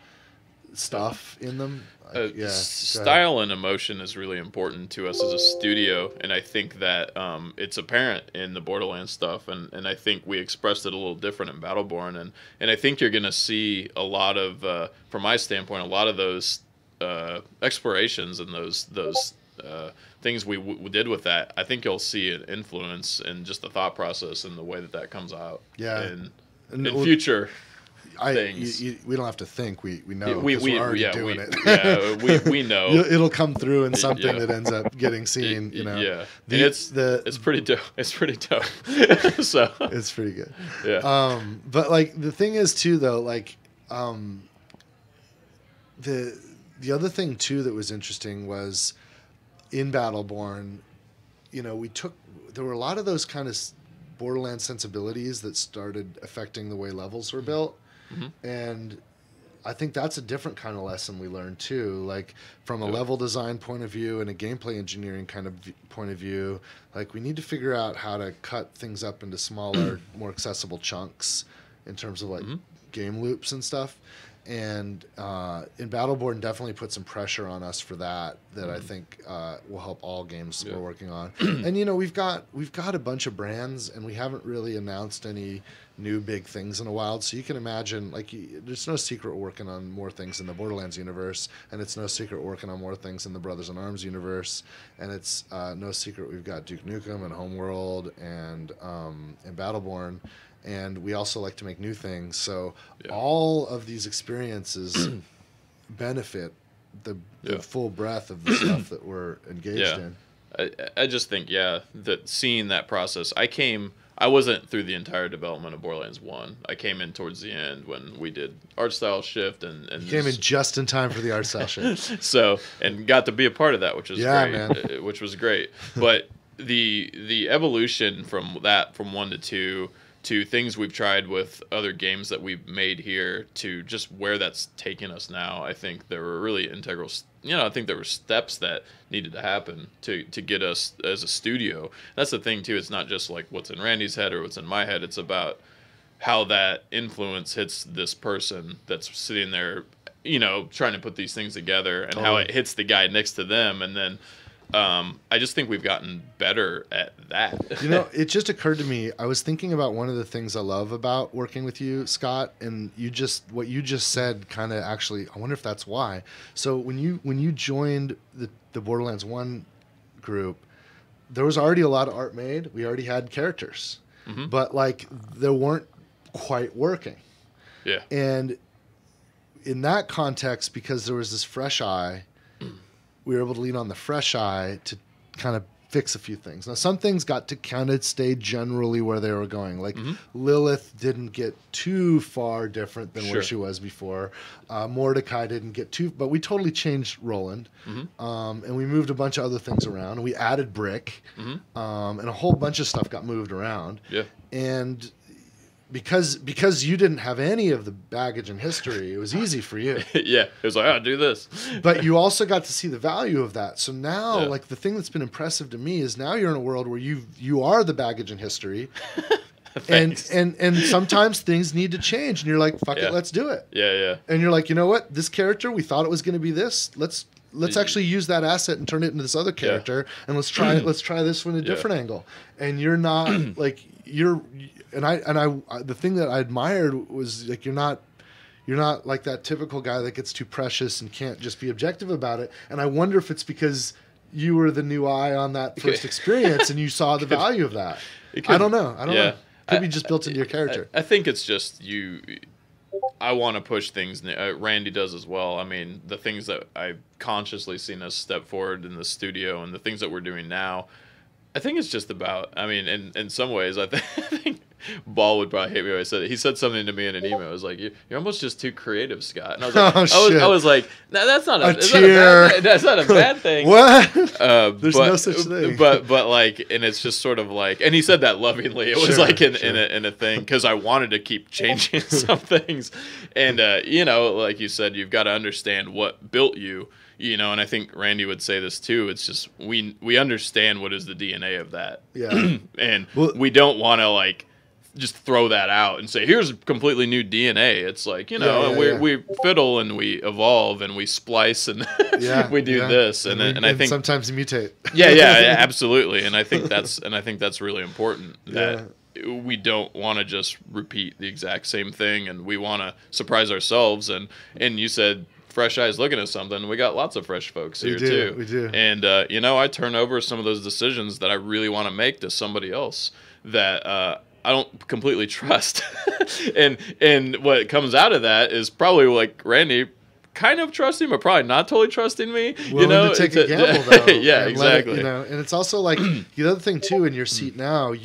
stuff in them. Style and emotion is really important to us as a studio, and I think that it's apparent in the Borderlands stuff, and I think we expressed it a little different in Battleborn, and I think you're going to see a lot of, from my standpoint, a lot of those explorations and those things we did with that. I think you'll see an influence in just the thought process and the way that comes out. Yeah. In future. We don't have to think. We know. We're already doing it. Yeah, we know. It'll come through in something that ends up getting seen. Yeah, it's pretty dope. It's pretty dope. So it's pretty good. Yeah. But like the thing is too, though, like the other thing too that was interesting was in Battleborn, there were a lot of those kind of Borderlands sensibilities that started affecting the way levels were built. Mm-hmm. And I think that's a different kind of lesson we learned too. Like from a level design point of view and a gameplay engineering kind of point of view, like we need to figure out how to cut things up into smaller, more accessible chunks in terms of like game loops and stuff. And in Battleborn definitely put some pressure on us for that I think will help all games we're working on. And we've got a bunch of brands, and we haven't really announced any new big things in a while. So you can imagine, like, there's no secret we're working on more things in the Borderlands universe, and it's no secret we're working on more things in the Brothers in Arms universe, and it's no secret we've got Duke Nukem and Homeworld and Battleborn. And we also like to make new things. So all of these experiences benefit the full breadth of the stuff that we're engaged in. I just think, that seeing that process, I wasn't through the entire development of Borderlands 1. I came in towards the end when we did art style shift and you came in just in time for the art style shift. So, and got to be a part of that, which was great. Man. Which was great. But the evolution from 1 to 2 to things we've tried with other games that we've made here to just where that's taken us now, I think there were really integral. I think there were steps that needed to happen to get us as a studio. That's the thing too. It's not just like what's in Randy's head or what's in my head. It's about how that influence hits this person that's sitting there, trying to put these things together, and how it hits the guy next to them, and then. I just think we've gotten better at that. It just occurred to me. I was thinking about one of the things I love about working with you, Scott, and what you just said kind of actually, I wonder if that's why. So when you joined the Borderlands 1 group, there was already a lot of art made. We already had characters, but like they weren't quite working. Yeah. And in that context, because there was this fresh eye, we were able to lean on the fresh eye to kind of fix a few things. Now, some things got to kind of stay generally where they were going. Like Lilith didn't get too far different than where she was before. Mordecai didn't get too, but we totally changed Roland. And we moved a bunch of other things around. We added Brick, and a whole bunch of stuff got moved around. Yeah. And because you didn't have any of the baggage and history, it was easy for you. Yeah, it was like, do this. But you also got to see the value of that. So now, like the thing that's been impressive to me is now you're in a world where you are the baggage and history, and sometimes things need to change, and you're like, fuck it, let's do it. Yeah. And you're like, you know what? This character, we thought it was going to be this. Let's let's actually use that asset and turn it into this other character, and let's try this from a different angle. And you're not like the thing that I admired was like you're not like that typical guy that gets too precious and can't just be objective about it. And I wonder if it's because you were the new eye on that first experience and you saw the value of that. I don't know. Could be just built into your character. I think it's just I want to push things. Randy does as well. I mean, the things that I've consciously seen us step forward in the studio and the things that we're doing now, I think it's just about, I mean, in some ways, I think Ball would probably hate me when I said it. He said something to me in an email. It was like, you're almost just too creative, Scott. And I was like, I was like, no, that's not that's not a bad thing. What? There's no such thing. But like, and it's just sort of like, and he said that lovingly. It was like in a thing, because I wanted to keep changing some things. And, like you said, you've got to understand what built you. And I think Randy would say this too. It's just we understand what is the DNA of that. Yeah. And we don't want to like just throw that out and say, here's a completely new DNA. It's like, we fiddle and we evolve and we splice and we do this. And I think sometimes mutate. Yeah, absolutely. And I think that's really important that we don't want to just repeat the exact same thing, and we want to surprise ourselves. And you said, fresh eyes looking at something. We got lots of fresh folks here too. We do. And I turn over some of those decisions that I really want to make to somebody else that I don't completely trust. and what comes out of that is probably like Randy kind of trusting, but probably not totally trusting me. Willing to take a gamble though. Yeah, exactly. And it's also like the other thing too in your seat now,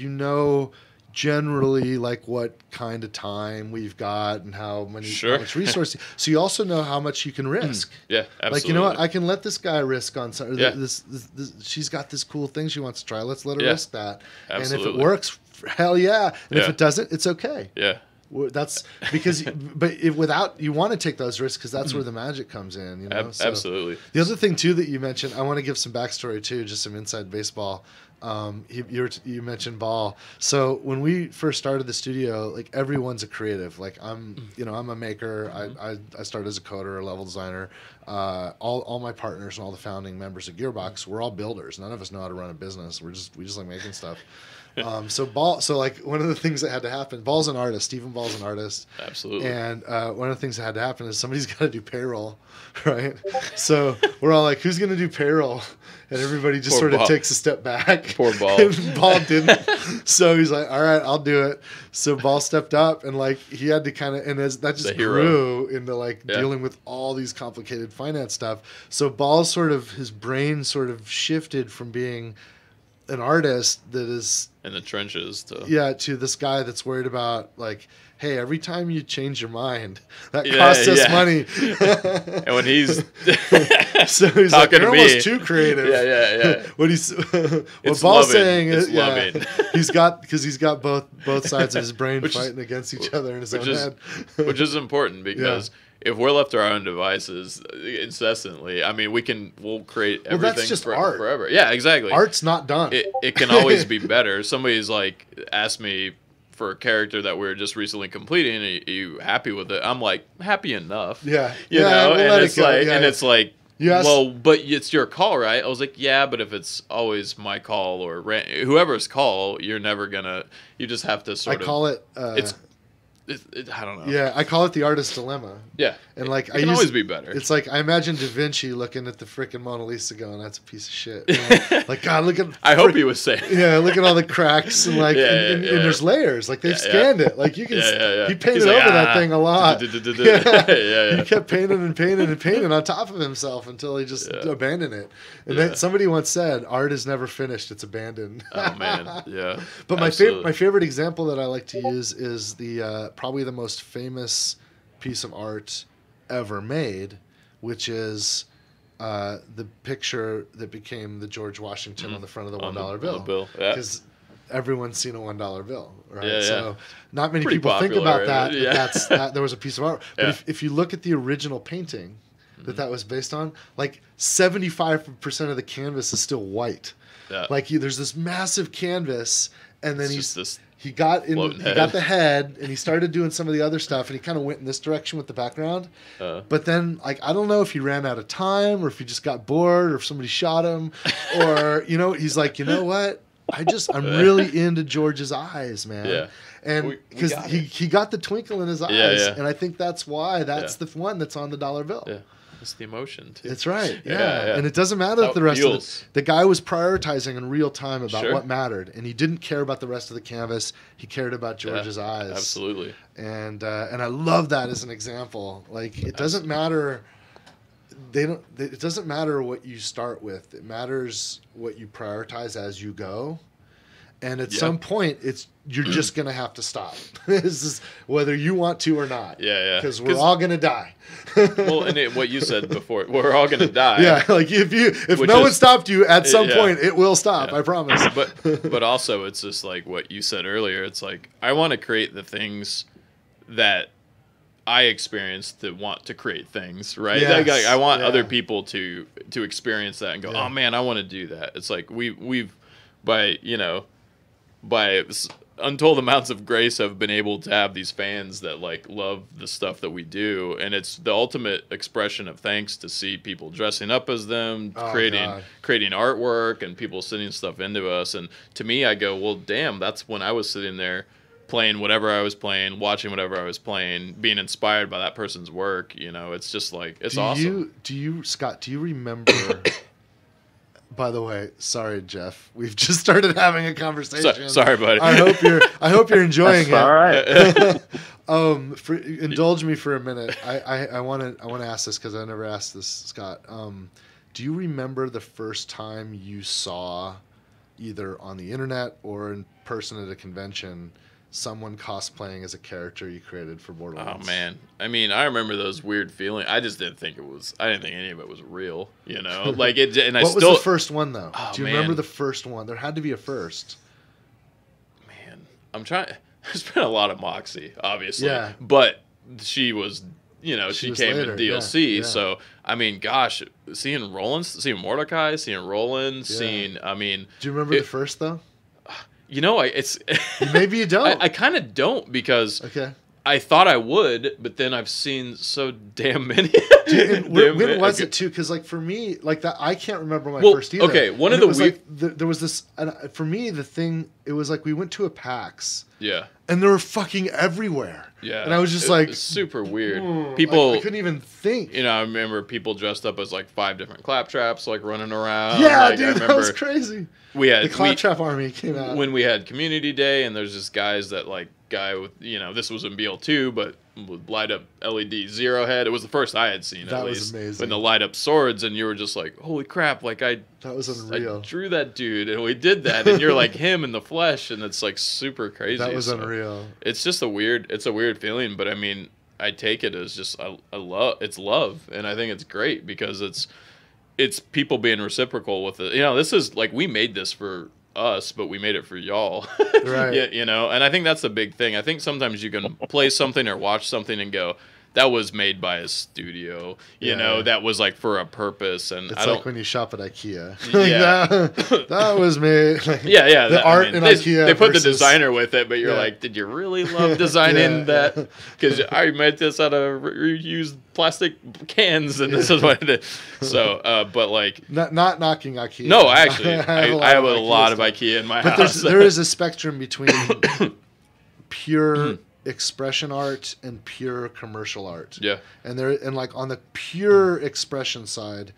generally like what kind of time we've got and how much resources. So you also know how much you can risk. Yeah, absolutely. Like, you know what? I can let this guy risk on something. Yeah. This, she's got this cool thing she wants to try. Let's let her risk that. Absolutely. And if it works, hell yeah. And if it doesn't, it's okay. Yeah. That's because, you want to take those risks because that's where the magic comes in. Absolutely. The other thing too that you mentioned, I want to give some backstory too, just some inside baseball. You mentioned Ball. So when we first started the studio, like everyone's a creative. Like I'm a maker. I started as a coder, a level designer. All my partners and all the founding members of Gearbox, we're all builders. None of us know how to run a business. We just like making stuff. So like one of the things that had to happen, Ball's an artist. Stephen Ball's an artist. Absolutely. And one of the things that had to happen is somebody's got to do payroll, right? So we're all like, who's going to do payroll? And everybody just sort of takes a step back. Poor Ball. And Ball didn't. So he's like, all right, I'll do it. So Ball stepped up and like he had to kind of, and as that just grew into like dealing with all these complicated finance stuff. So Ball's his brain sort of shifted from being an artist that is in the trenches to this guy that's worried about like, hey, every time you change your mind, that costs us money. And when he's so he's like, you're almost too creative. Yeah. What Ball's saying is, he's got both sides of his brain fighting against each other in his own head, which is important because. If we're left to our own devices incessantly, I mean, we'll create everything that's just art. Forever. Yeah, exactly. Art's not done. It can always be better. Somebody's like asked me for a character that we were just recently completing. Are you happy with it? I'm like, happy enough. Yeah. You know, and it's like, it's like, well, but it's your call, right? I was like, yeah, but if it's always my call or whoever's call, you're never gonna. You just have to sort of. I call it. I don't know. Yeah, I call it the artist's dilemma. Yeah, and like it can always be better. It's like I imagine Da Vinci looking at the frickin' Mona Lisa going, "That's a piece of shit." You know? Like God, look at. I hope he was saying. Yeah, look at all the cracks and like, and there's layers. Like they've scanned it. Like you can. He painted over that thing a lot. He kept painting and painting and painting on top of himself until he just abandoned it. And then somebody once said, "Art is never finished; it's abandoned." Oh man, yeah. But my favorite example that I like to use is the probably the most famous piece of art ever made, which is the picture that became the George Washington on the front of the $1 bill. Because everyone's seen a $1 bill, right? So not many people think about that. That there was a piece of art. But if you look at the original painting that was based on, like 75% of the canvas is still white. Like there's this massive canvas, and then this he got the head, and he started doing some of the other stuff, and he kind of went in this direction with the background. But then, like, I don't know if he ran out of time or if he just got bored or if somebody shot him, or he's like, you know what? I'm really into George's eyes, man. Yeah. And because he got the twinkle in his eyes, and I think that's why that's the one that's on the dollar bill. Yeah. It's the emotion too. That's right. Yeah. And it doesn't matter if the rest of the guy was prioritizing in real time about what mattered, and he didn't care about the rest of the canvas. He cared about George's eyes. Absolutely. And I love that as an example. Like, it doesn't matter. It doesn't matter what you start with. It matters what you prioritize as you go. And at some point, you're just gonna have to stop. This is whether you want to or not. Yeah. Because we're all gonna die. Well, and what you said before, we're all gonna die. Yeah, like if no one stopped you at some point, it will stop. I promise. But also, it's just like what you said earlier. It's like I want to create the things that I experience to want to create things, right? Yes. Like I want other people to experience that and go, oh man, I want to do that. It's like we've by untold amounts of grace have been able to have these fans that like love the stuff that we do, and it's the ultimate expression of thanks to see people dressing up as them, creating artwork, and people sending stuff into us. And to me, I go, well, damn, that's when I was sitting there playing whatever I was playing, watching whatever I was playing, being inspired by that person's work. It's just like it's awesome. Scott, do you remember? By the way, sorry, Jeff. We've just started having a conversation. Sorry, buddy. I hope you're enjoying it. All right. Indulge me for a minute. I want to ask this because I never asked this, Scott. Do you remember the first time you saw, either on the internet or in person at a convention, someone cosplaying as a character you created for Borderlands? Oh man, I mean, I remember those weird feelings. I just didn't think any of it was real, Like it, and what was the first one though? Do you remember the first one? There had to be a first. Man, I'm trying. There's been a lot of Moxie, obviously. Yeah. But she was, she came later. In DLC. Yeah. So I mean, gosh, seeing Roland, seeing Mordecai, seeing Roland, seeing. I mean. Do you remember the first though? Maybe you don't. I kind of don't because I thought I would, but then I've seen so damn many. When was it too? Because like for me, like that, I can't remember my first either. Okay, one of the there was this, and for me the thing, it was like we went to a PAX. Yeah. And they were fucking everywhere. Yeah. And I was just like, it's super weird. People, I couldn't even think. I remember people dressed up as like 5 different claptraps, like running around. Yeah, dude, that was crazy. The claptrap army came out when we had community day, and there's just guys that guy with this was in BL2, but would light up LED Zero Head. It was the first I had seen. That was amazing. When the light up swords, and you were just like, holy crap! That was unreal. I drew that dude, and we did that, and you're like him in the flesh, and it's like super crazy. That was unreal. It's just a weird feeling, but I mean, I take it as just it's love, and I think it's great because it's people being reciprocal with it. This is like we made this for us, but we made it for y'all. Right. Yeah, and I think that's the big thing. I think sometimes you can play something or watch something and go, that was made by a studio, you know, that was like for a purpose. And it's like when you shop at IKEA. that was made. The art in IKEA. They put the designer with it, but you're like, did you really love designing that? Because I made this out of reused plastic cans, and this is what it is. So, but like, not knocking IKEA. No, actually, I have a lot of IKEA in my house. There is a spectrum between pure expression art and pure commercial art. Yeah. And like on the pure expression side,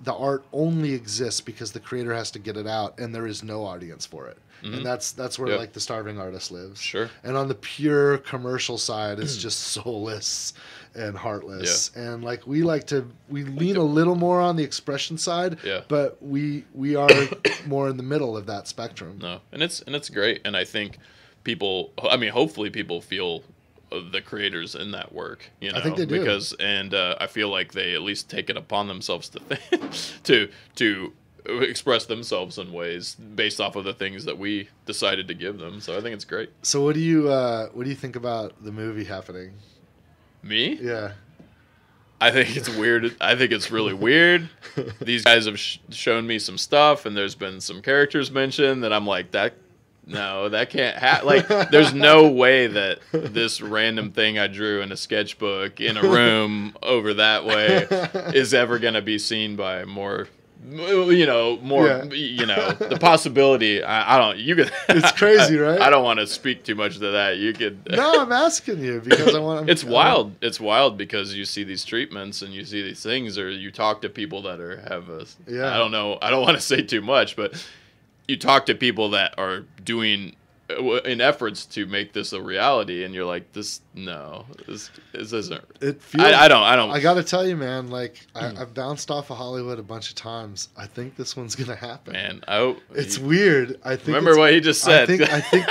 the art only exists because the creator has to get it out, and there is no audience for it. Mm-hmm. And that's where like the starving artist lives. Sure. And on the pure commercial side, it's just soulless and heartless. Yeah. And like we lean a little more on the expression side, but we are more in the middle of that spectrum. No. And it's great. And I think hopefully people feel the creators in that work, I think they do. Because I feel like they at least take it upon themselves to express themselves in ways based off of the things that we decided to give them. So I think it's great. So what do you think about the movie happening? Me? Yeah. I think it's weird. I think it's really weird. These guys have shown me some stuff, and there's been some characters mentioned that I'm like, no, that can't happen. Like, there's no way that this random thing I drew in a sketchbook in a room over that way is ever going to be seen by more, the possibility. I don't, you could. It's crazy, right? I don't want to speak too much to that. You could. No, I'm asking you because I want. It's wild. It's wild because you see these treatments and you see these things, or you talk to people that have a. Yeah. I don't know. I don't want to say too much, but you talk to people that are doing in efforts to make this a reality, and you're like, this isn't. It feels. I don't. I got to tell you, man. Like I've bounced off of Hollywood a bunch of times. I think this one's gonna happen. Man, I hope it's weird. I think. Remember what he just said. I think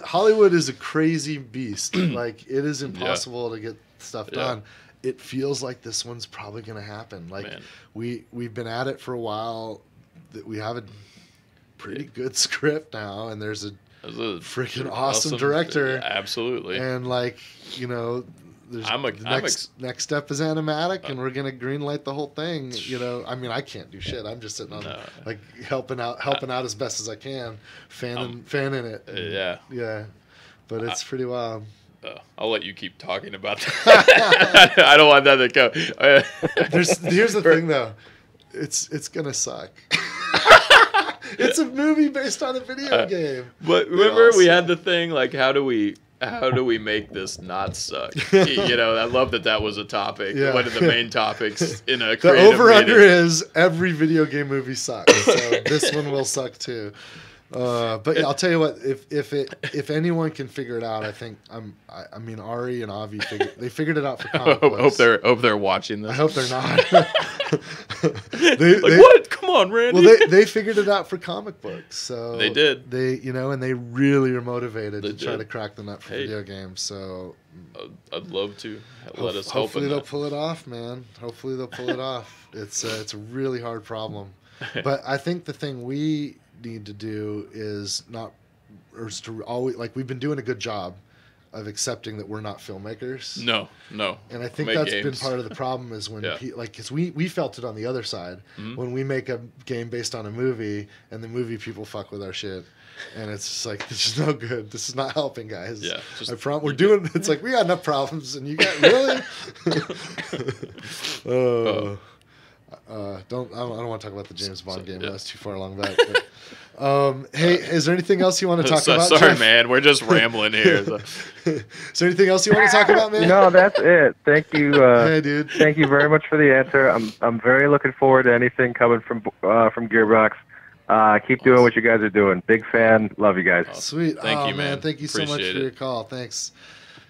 Hollywood is a crazy beast. Like it is impossible to get stuff done. It feels like this one's probably gonna happen. Like we've been at it for a while. That we have a pretty good script now, and there's a freaking awesome director. Yeah, absolutely. And there's next step is animatic, and we're gonna greenlight the whole thing. I mean, I can't do shit. I'm just sitting on helping out as best as I can, fanning it. Yeah. But it's pretty wild. I'll let you keep talking about that. I don't want that to go. Here's the thing, though. It's gonna suck. It's a movie based on a video game. But remember, we had the thing like, how do we make this not suck? I love that was a topic. One of the main topics in a creative The over-under is every video game movie sucks. So this one will suck too. But I'll tell you what, if anyone can figure it out, I think I mean Ari and Avi figured it out for comic books. Hope they're watching this. I hope they're not. What? Come on, Randy. Well, they figured it out for comic books, so they did. And they really are motivated to try to crack the nut for video games. So I'd love to let us. Hopefully they'll pull it off, man. Hopefully they'll pull it off. It's a really hard problem, but I think the thing we need to do is to always, like, we've been doing a good job of accepting that we're not filmmakers. No. And I think that's been part of the problem is when because we felt it on the other side when we make a game based on a movie and the movie people fuck with our shit. And it's just like, this is no good. This is not helping, guys. Yeah, we're doing. It's like we got enough problems, and you got really. I don't want to talk about the James Bond game. That's too far along back. But, hey, is there anything else you want to talk about? Sorry, Jeff? Man, we're just rambling here. So. Is there anything else you want to talk about, man? No, that's it. Thank you. Hey, dude. Thank you very much for the answer. I'm very looking forward to anything coming from Gearbox. Keep doing what you guys are doing. Big fan. Love you guys. Sweet. Thank you, man. Thank you so much for your call. Thanks.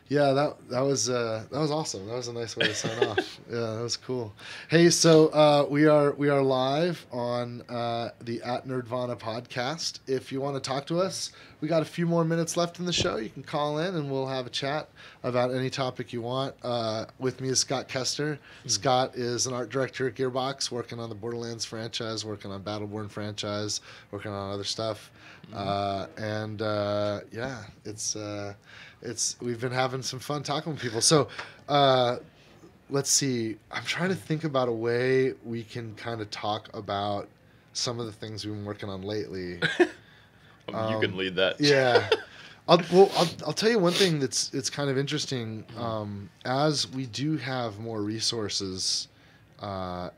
Yeah, that was awesome. That was a nice way to sign off. Yeah, that was cool. Hey, so we are live on the @Nerdvana podcast. If you want to talk to us, we got a few more minutes left in the show. You can call in and we'll have a chat about any topic you want. With me is Scott Kester. Mm-hmm. Scott is an art director at Gearbox, working on the Borderlands franchise, working on Battleborn franchise, working on other stuff. Mm-hmm. We've been having some fun talking with people. So let's see. I'm trying to think about a way we can kind of talk about some of the things we've been working on lately. You can lead that. Yeah. I'll tell you one thing it's kind of interesting. As we do have more resources to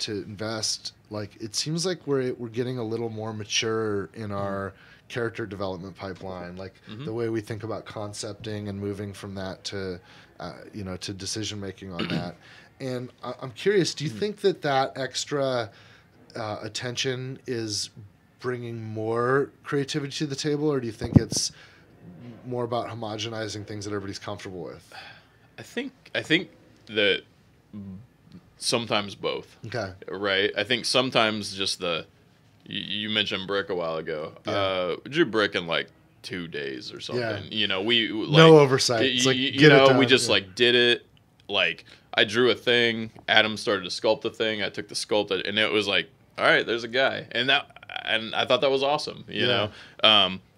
invest, like it seems like we're getting a little more mature in our character development pipeline, like the way we think about concepting and moving from that to to decision making on that. And I'm curious, do you think that extra attention is bringing more creativity to the table, or do you think it's more about homogenizing things that everybody's comfortable with? I think that sometimes both. Okay. Right? I think sometimes just you mentioned brick a while ago. Yeah. Drew brick in like 2 days or something. Yeah. We like, no oversight. It's like, we just like did it. Like I drew a thing. Adam started to sculpt the thing. I took the sculpt, and it was like, all right, there's a guy, and I thought that was awesome. You know.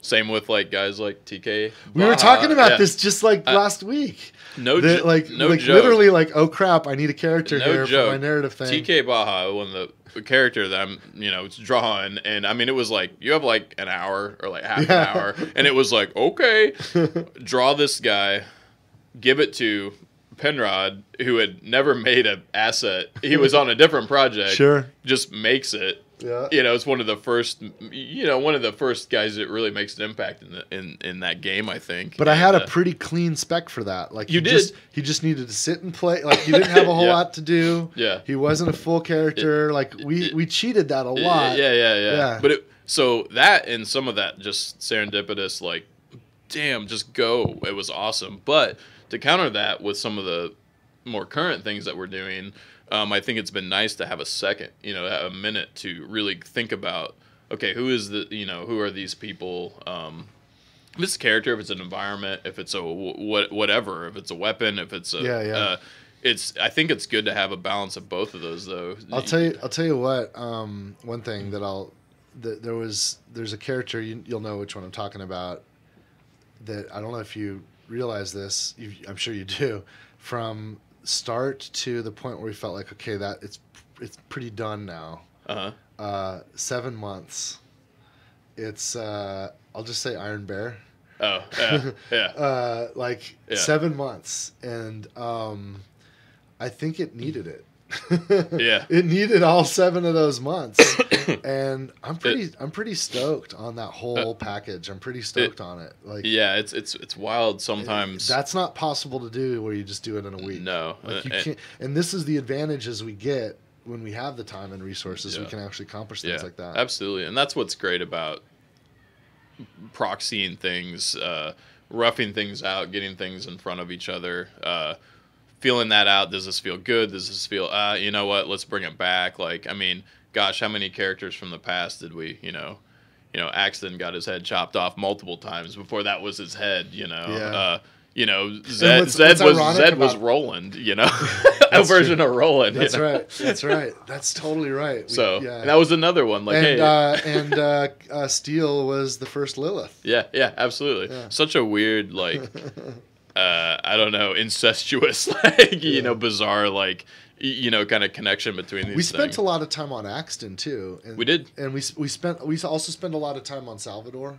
Same with like guys like TK. We were talking about this just like last week. No joke. Literally like, oh crap, I need a character here joke. for my narrative thing. TK Baja, when the character that I'm, drawing, and I mean, it was like, you have like an hour or like half an hour, and it was like, okay, draw this guy, give it to Penrod, who had never made an asset. He was on a different project. Sure. Just makes it. Yeah. It's one of the first, guys that really makes an impact in that game, I think. But I had a pretty clean spec for that. Like he just needed to sit and play. Like he didn't have a whole lot to do. Yeah. He wasn't a full character. We cheated that a lot. Yeah. But so that and some of that just serendipitous, like, damn, just go. It was awesome. But to counter that with some of the more current things that we're doing, I think it's been nice to have a second, a minute to really think about, okay, who are these people? If it's a character, if it's an environment, if it's a whatever, if it's a weapon, if it's a I think it's good to have a balance of both of those, though. I'll tell you what. One thing there's a character you'll know which one I'm talking about. That I don't know if you realize this. I'm sure you do. From start to the point where we felt like, okay, that it's pretty done now. 7 months. It's I'll just say Iron Bear. Oh yeah. 7 months, and I think it needed it. Yeah, it needed all 7 of those months, and I'm pretty stoked on that whole package. I'm pretty stoked on it. Like, yeah, it's wild sometimes. That's not possible to do where you just do it in a week. No, like you can't. And this is the advantages we get when we have the time and resources. We can actually accomplish things like that. Absolutely, and that's what's great about proxying things, roughing things out, getting things in front of each other. Feeling that out. Does this feel good? Does this feel, you know what, let's bring it back. Like, I mean, gosh, how many characters from the past did we, Axton got his head chopped off multiple times before that was his head, Yeah. Zed was Roland, a version of Roland. That's right. That's right. That's totally right. And that was another one. Like, and Steel was the first Lilith. Yeah, absolutely. Yeah. Such a weird, like, I don't know, incestuous, like, bizarre, like, kind of connection between these. We spent a lot of time on Axton too. And, we did, and we also spent a lot of time on Salvador.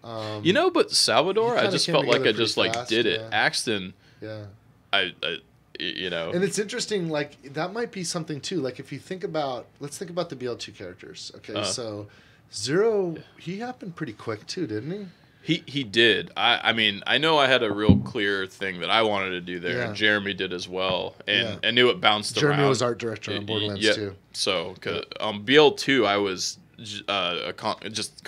But Salvador, I just felt like I just fast, did it. Axton, and it's interesting. Like, that might be something too. Like, if you let's think about the BL2 characters. Okay, so Zero, he happened pretty quick too, didn't he? He did. I mean, I know I had a real clear thing that I wanted to do there, and Jeremy did as well. And I knew it bounced around. Jeremy was art director on Borderlands too. So, on BL2, I was just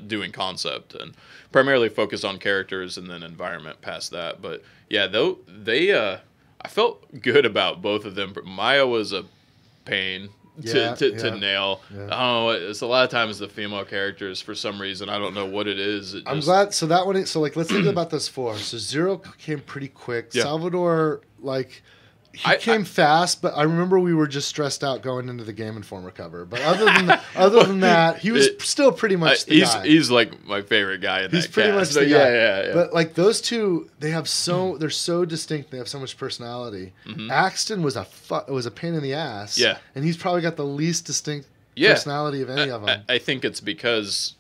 doing concept and primarily focused on characters and then environment past that. But yeah, though I felt good about both of them. Maya was a pain to nail. Yeah. I don't know. It's a lot of times the female characters, for some reason, I don't know what it is. I'm glad. So that one. So let's think about those 4. So Zero came pretty quick. Yeah. Salvador, he came fast, but I remember we were just stressed out going into the Game Informer cover. But other than that, he was still pretty much the guy. He's like my favorite guy in that cast. He's pretty much the guy. Yeah. But those two, they're so distinct. They have so much personality. Mm-hmm. Axton was a pain in the ass. Yeah. And he's probably got the least distinct personality of any of them. I think it's because,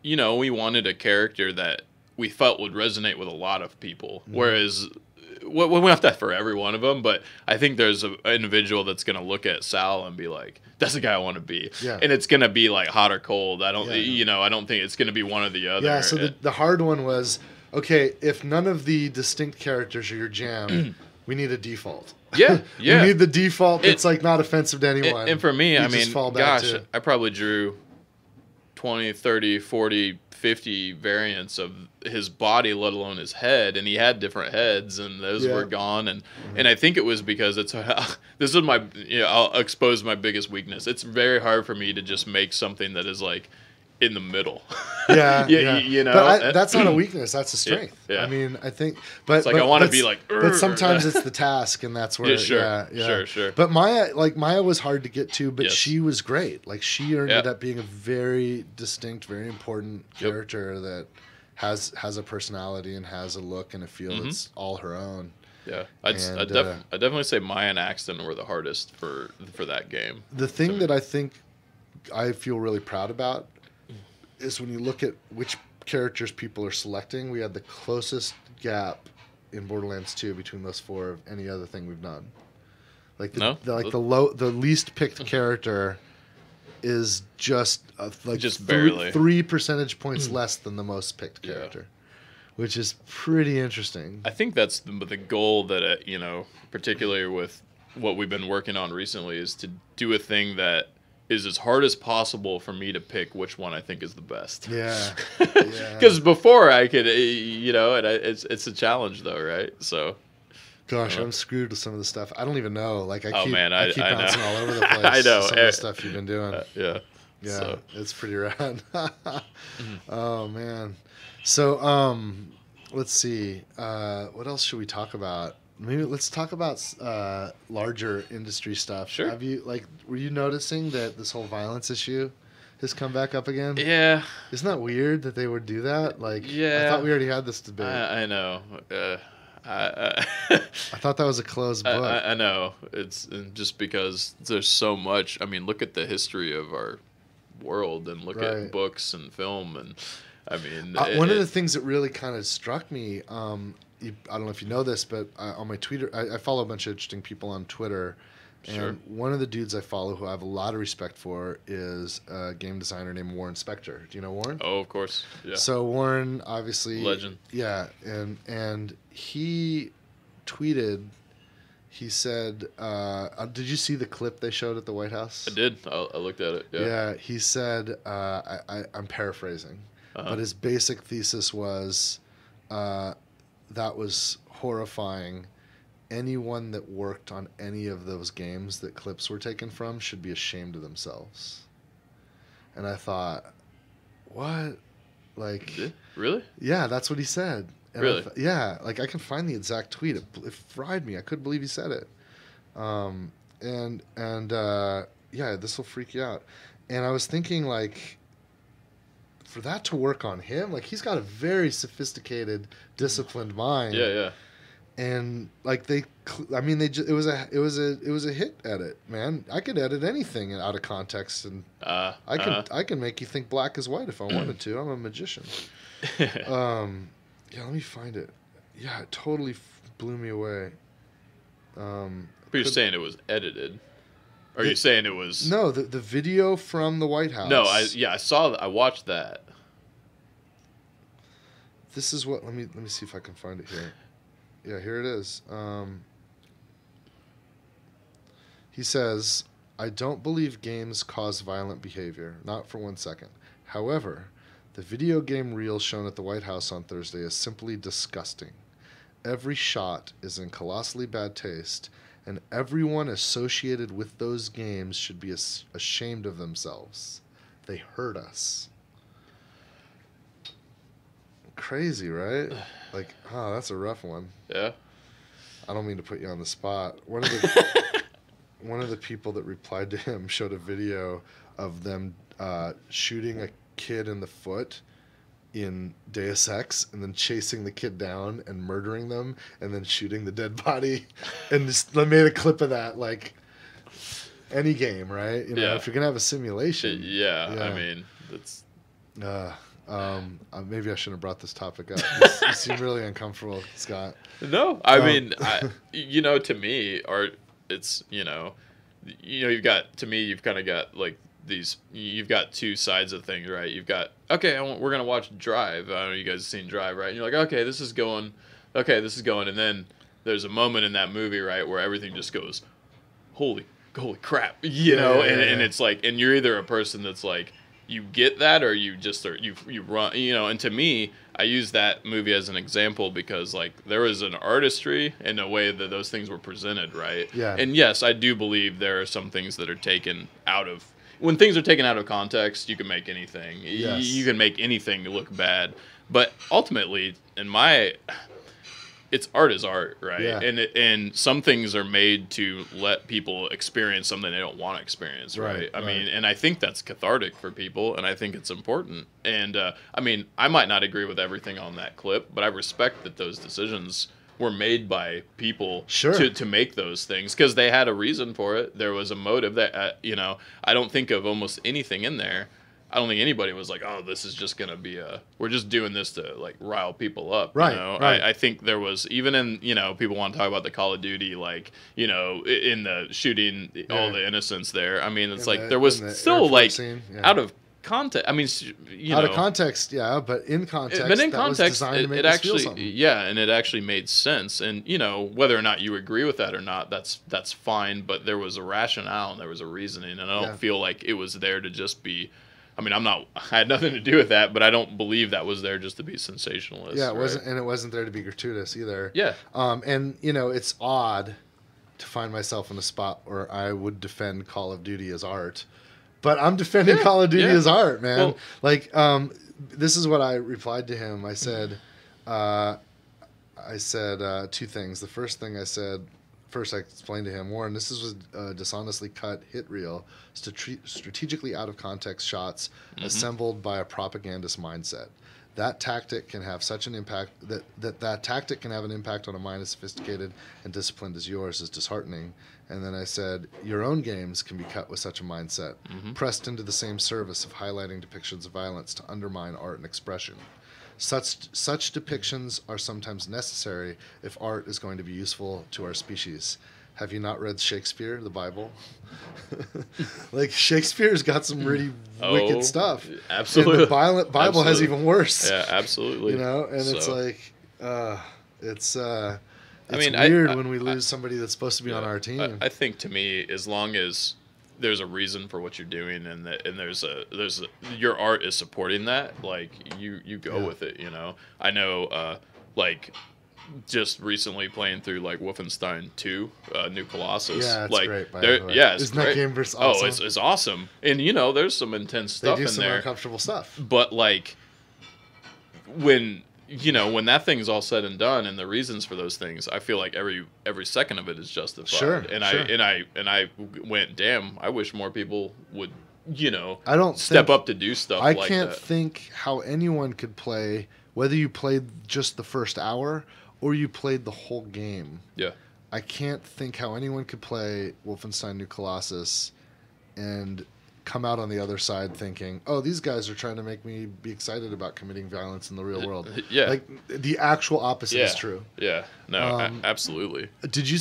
we wanted a character that we felt would resonate with a lot of people. Mm-hmm. Whereas, we don't have that for every one of them, but I think there's an individual that's going to look at Sal and be like, that's the guy I want to be. Yeah. And it's going to be like hot or cold. I don't think it's going to be one or the other. Yeah, so the hard one was, okay, if none of the distinct characters are your jam, we need a default. Yeah. We need the default that's not offensive to anyone. And for me, I probably drew 20, 30, 40, 50 variants of his body, let alone his head, and he had different heads, and those were gone. And I think it was because this is my I'll expose my biggest weakness. It's very hard for me to just make something that is like in the middle. Yeah, yeah. You know, but that's not a weakness. That's a strength. Yeah. I mean, I think, but it's like I want to be like, but sometimes it's the task, and that's where, yeah, sure. But Maya was hard to get to, but she was great. Like she ended up being a very distinct, very important character that has a personality and has a look and a feel that's all her own. Yeah, I'd definitely say Maya and Axton were the hardest for that game. The thing that I think I feel really proud about is when you look at which characters people are selecting, we had the closest gap in Borderlands 2 between those four of any other thing we've done. Like the least picked character is just barely 3 percentage points less than the most picked character, which is pretty interesting. I think that's the goal that particularly with what we've been working on recently, is to do a thing that is as hard as possible for me to pick which one I think is the best. Yeah. Because before I could, and it's a challenge though, right? So. Gosh, I'm screwed with some of the stuff. I don't even know. Like I keep bouncing all over the place. I know some of the stuff you've been doing. Yeah. So. It's pretty rad. Oh man. So let's see. What else should we talk about? Maybe let's talk about larger industry stuff. Sure. Were you noticing that this whole violence issue has come back up again? Yeah. Isn't that weird that they would do that? Like, yeah. I thought we already had this debate. I know. I thought that was a closed book. I know. It's just because there's so much. I mean, look at the history of our world and look at books and film. And I mean, one of the things that really kind of struck me, I don't know if you know this, but on my Twitter, I follow a bunch of interesting people on Twitter. And one of the dudes I follow who I have a lot of respect for is a game designer named Warren Spector. Do you know Warren? Oh, of course. Yeah. So Warren, obviously, legend. Yeah, and he tweeted. He said, "Did you see the clip they showed at the White House?" I did. I looked at it. Yeah. Yeah. He said, "I'm paraphrasing, but his basic thesis was that was horrifying." Anyone that worked on any of those games that clips were taken from should be ashamed of themselves. And I thought, what? Like, really? Yeah, that's what he said. And really? Yeah, like I can find the exact tweet. It fried me. I couldn't believe he said it. Yeah, this will freak you out. And I was thinking, like, for that to work on him, like he's got a very disciplined mind. Yeah. And like it was a hit edit, man. I could edit anything out of context, and I can make you think black is white if I wanted to. I'm a magician. Yeah, let me find it. Yeah, it totally blew me away. But you're saying it was edited? Or are you saying it was? No, the video from the White House. No, I saw that. I watched that. This is what. Let me see if I can find it here. Yeah, here it is. He says, "I don't believe games cause violent behavior, not for 1 second. However, the video game reel shown at the White House on Thursday is simply disgusting. Every shot is in colossally bad taste, and everyone associated with those games should be ashamed of themselves. They hurt us." Crazy, right? Like, oh, that's a rough one. Yeah. I don't mean to put you on the spot. One of the people that replied to him showed a video of them shooting a kid in the foot in Deus Ex and then chasing the kid down and murdering them and then shooting the dead body, and just made a clip of that. Like any game, right? You know, if you're gonna have a simulation. Yeah. I mean, that's. Maybe I shouldn't have brought this topic up. You seem really uncomfortable, Scott. No, I mean, to me, art. It's you've kind of got like these. You've got two sides of things, right? You've got we're gonna watch Drive. I don't know, you guys have seen Drive, right? And you're like, this is going, and then there's a moment in that movie, right, where everything just goes, holy crap, and it's like, and you're either a person that's like, you get that, or you just you run, and to me, I use that movie as an example because like there was an artistry in a way that those things were presented, right? Yeah. And yes, I do believe there are some things that are taken out of, when things are taken out of context, you can make anything. Yes. You can make anything look bad. But ultimately, it's art is art, right? Yeah. And some things are made to let people experience something they don't want to experience, right? I mean, and I think that's cathartic for people, and I think it's important. And I mean, I might not agree with everything on that clip, but I respect that those decisions were made by people to make those things because they had a reason for it. There was a motive that, I don't think of almost anything in there. I don't think anybody was like, oh, this is just going to be we're just doing this to like rile people up. Right. I think there was, even in, people want to talk about the Call of Duty, like, in the shooting, all the innocents there. I mean, it's like there was still like out of context. I mean, out of context, yeah, but in context, but in that context, was designed to make it us feel actually, something. yeah, and it actually made sense. And whether or not you agree with that or not, that's fine. But there was a rationale and there was a reasoning, and I don't feel like it was there to just be. I mean, I had nothing to do with that, but I don't believe that was there just to be sensationalist. Yeah, it wasn't there to be gratuitous either. Yeah. And it's odd to find myself in a spot where I would defend Call of Duty as art. But I'm defending Call of Duty as art, man. Well, this is what I replied to him. I said two things. The first thing I explained to him, Warren, this was a dishonestly cut hit reel, strategically out of context shots assembled by a propagandist mindset. That tactic can have such an impact that tactic can have an impact on a mind as sophisticated and disciplined as yours is disheartening. And then I said, your own games can be cut with such a mindset, pressed into the same service of highlighting depictions of violence to undermine art and expression. Such depictions are sometimes necessary if art is going to be useful to our species. Have you not read Shakespeare, the Bible? Like, Shakespeare's got some really wicked stuff. Absolutely. And the Bible has even worse. Yeah, absolutely. It's like, it's weird when we lose somebody that's supposed to be on our team. I think, to me, as long as there's a reason for what you're doing and there's your art is supporting that, like, you go with it. I know just recently playing through like Wolfenstein 2 New Colossus. Yeah, it's like, great, by the way. Yeah, it's Isn't great. that game awesome? Oh, it's awesome. And there's some intense stuff in there. They do some uncomfortable stuff. But like when that thing's all said and done and the reasons for those things, I feel like every second of it is justified. Sure. I went, damn, I wish more people would, I don't step up to do stuff like that. I can't think how anyone could play, whether you played just the first hour or you played the whole game. Yeah. I can't think how anyone could play Wolfenstein New Colossus and come out on the other side thinking, oh, these guys are trying to make me be excited about committing violence in the real world. Yeah. Like, the actual opposite is true. Yeah. No, absolutely. Did you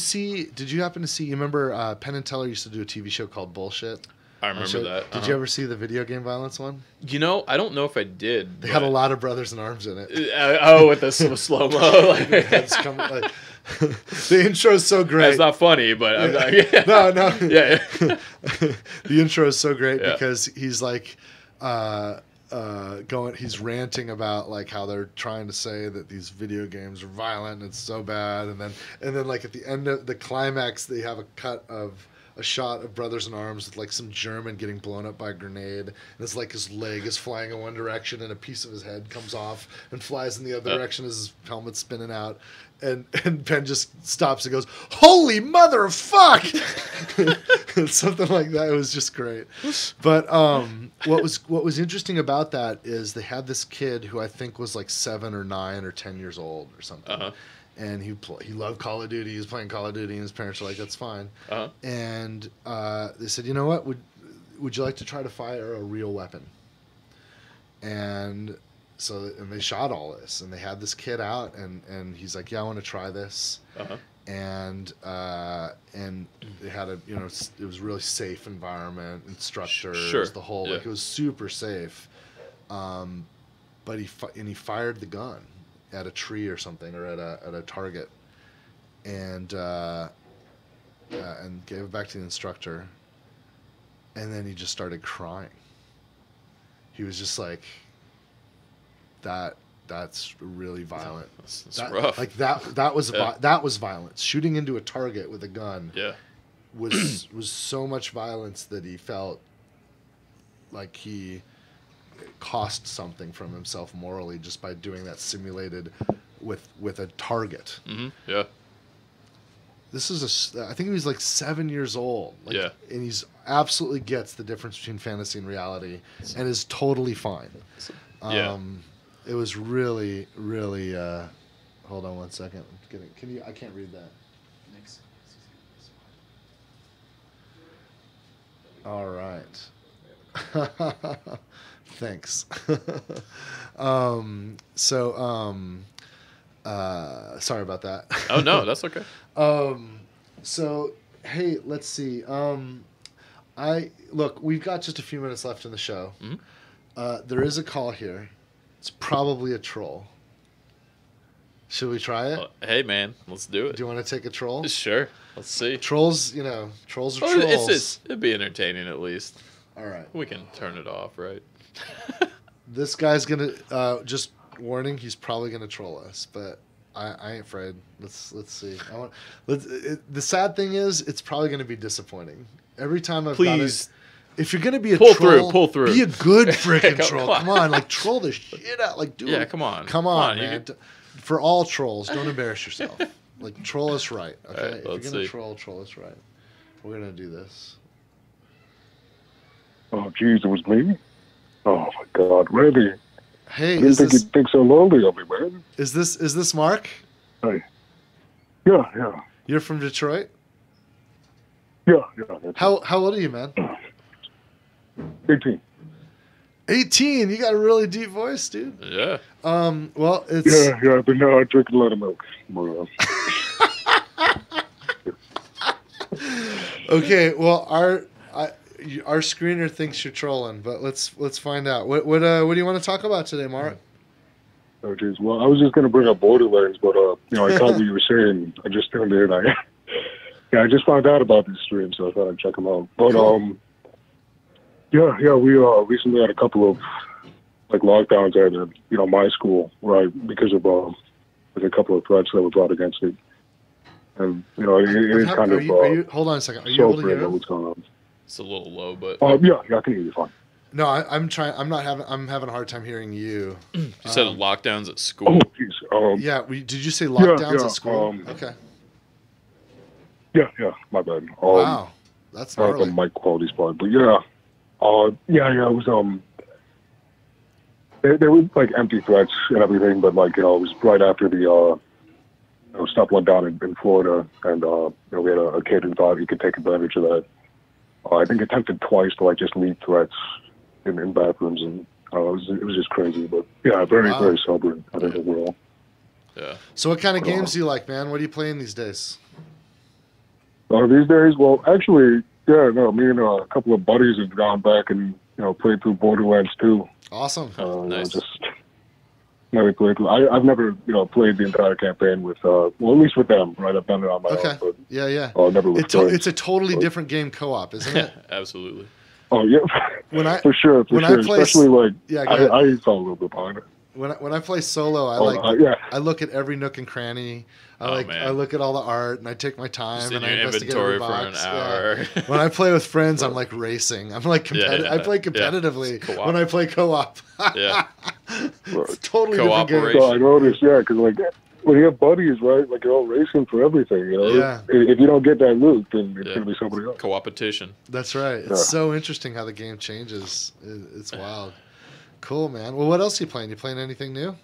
happen to see, you remember Penn and Teller used to do a TV show called Bullshit? I remember that. Did you ever see the video game violence one? I don't know if I did. They had a lot of brothers in arms in it. With the slow-mo. The intro's so great. That's not funny, but I'm not, No. Yeah. The intro is so great because he's like he's ranting about like how they're trying to say that these video games are violent and it's so bad, and then like at the end of the climax they have a shot of brothers in arms with like some German getting blown up by a grenade, and it's like his leg is flying in one direction and a piece of his head comes off and flies in the other direction as his helmet's spinning out, and Penn just stops and goes, "Holy mother of fuck!" Something like that. It was just great. But what was interesting about that is they had this kid who I think was like 7 or 9 or 10 years old or something. And he loved Call of Duty. He was playing Call of Duty, and his parents were like, "That's fine." And they said, "You know what? Would you like to try to fire a real weapon?" And they shot all this, and they had this kid out, and he's like, "Yeah, I want to try this." And they had it was a really safe environment, instructors, the whole like it was super safe. But he fired the gun at a tree or something, or at a target, and gave it back to the instructor, and then he just started crying. He was just like, that's really violent. That's rough. Like that was violence. Shooting into a target with a gun was so much violence that he felt like he cost something from himself morally just by doing that simulated with a target. Mm-hmm. Yeah. This is I think he was like 7 years old. Like, yeah. And he's absolutely gets the difference between fantasy and reality and is totally fine. Yeah. It was really, really, hold on one second. I can't read that. All right. Thanks. Sorry about that. Oh no, that's okay. So hey, let's see. We've got just a few minutes left in the show. Mm-hmm. There is a call here. It's probably a troll. Should we try it? Hey man, let's do it. Do you want to take a troll? Sure. Let's see. Trolls, trolls are trolls. It'd be entertaining at least. All right. We can turn it off, right? This guy's gonna just warning. He's probably gonna troll us, but I ain't afraid. Let's see. The sad thing is, it's probably gonna be disappointing. Every time I've got it, if you're gonna be a troll, pull through, be a good freaking troll. Come on, like troll the shit out. Like, dude, yeah, come on, man. For all trolls, don't embarrass yourself. Like, troll us right, okay? Right, if you're gonna troll us right. We're gonna do this. Oh, jeez, it was me? Oh, my God. Randy. Hey, I didn't think you'd think so lonely of me, man. Is this Mark? Hey. Yeah. You're from Detroit? Yeah. How old are you, man? 18. 18? You got a really deep voice, dude. Yeah. Well, it's... Yeah, but now I drink a lot of milk. Okay, well, our screener thinks you're trolling, but let's find out. What do you want to talk about today, Mark? Oh, geez. Well, I was just going to bring up Borderlands, but I thought what you were saying. I just tuned in. I just found out about this stream, so I thought I'd check them out. But cool. We recently had a couple of like lockdowns at my school, right? Because of there's a couple of threats that were brought against it, and it is kind of. Hold on a second. Are you able to hear what's going on? It's a little low, but yeah, I can hear you fine. No, I'm trying. I'm having a hard time hearing you. You said lockdowns at school. Oh, jeez. Yeah. Did you say lockdowns at school? Okay. Yeah. My bad. Wow, that's not the mic quality spot, but yeah. It was there were like empty threats and everything, but it was right after the stuff went down in Florida, and we had a kid who thought he could take advantage of that. I think attempted twice to just leave threats in bathrooms, and it was just crazy. But yeah, very sobering. I think overall. Yeah. So what kind of games do you like, man? What are you playing these days? These days, well, actually, me and a couple of buddies have gone back and played through Borderlands 2. Awesome. Nice. Never played through. I've never played the entire campaign with at least with them, right? I've done it on my own. But, yeah. Never with friends. It's a totally different game co-op, isn't it? Absolutely. Oh yeah. For sure. Especially I fell a little bit behind it. When I play solo, I look at every nook and cranny. I look at all the art and I take my time and I investigate every box. For an hour. Yeah. When I play with friends, I'm like racing. I'm like I play competitively when I play co-op. Yeah. It's totally different game. So I noticed, because when you have buddies, right? You're all racing for everything, Yeah. If you don't get that loot, then it's gonna be somebody else. Co-opetition. That's right. It's so interesting how the game changes. It's wild. Cool, man. Well, what else are you playing? You playing anything new?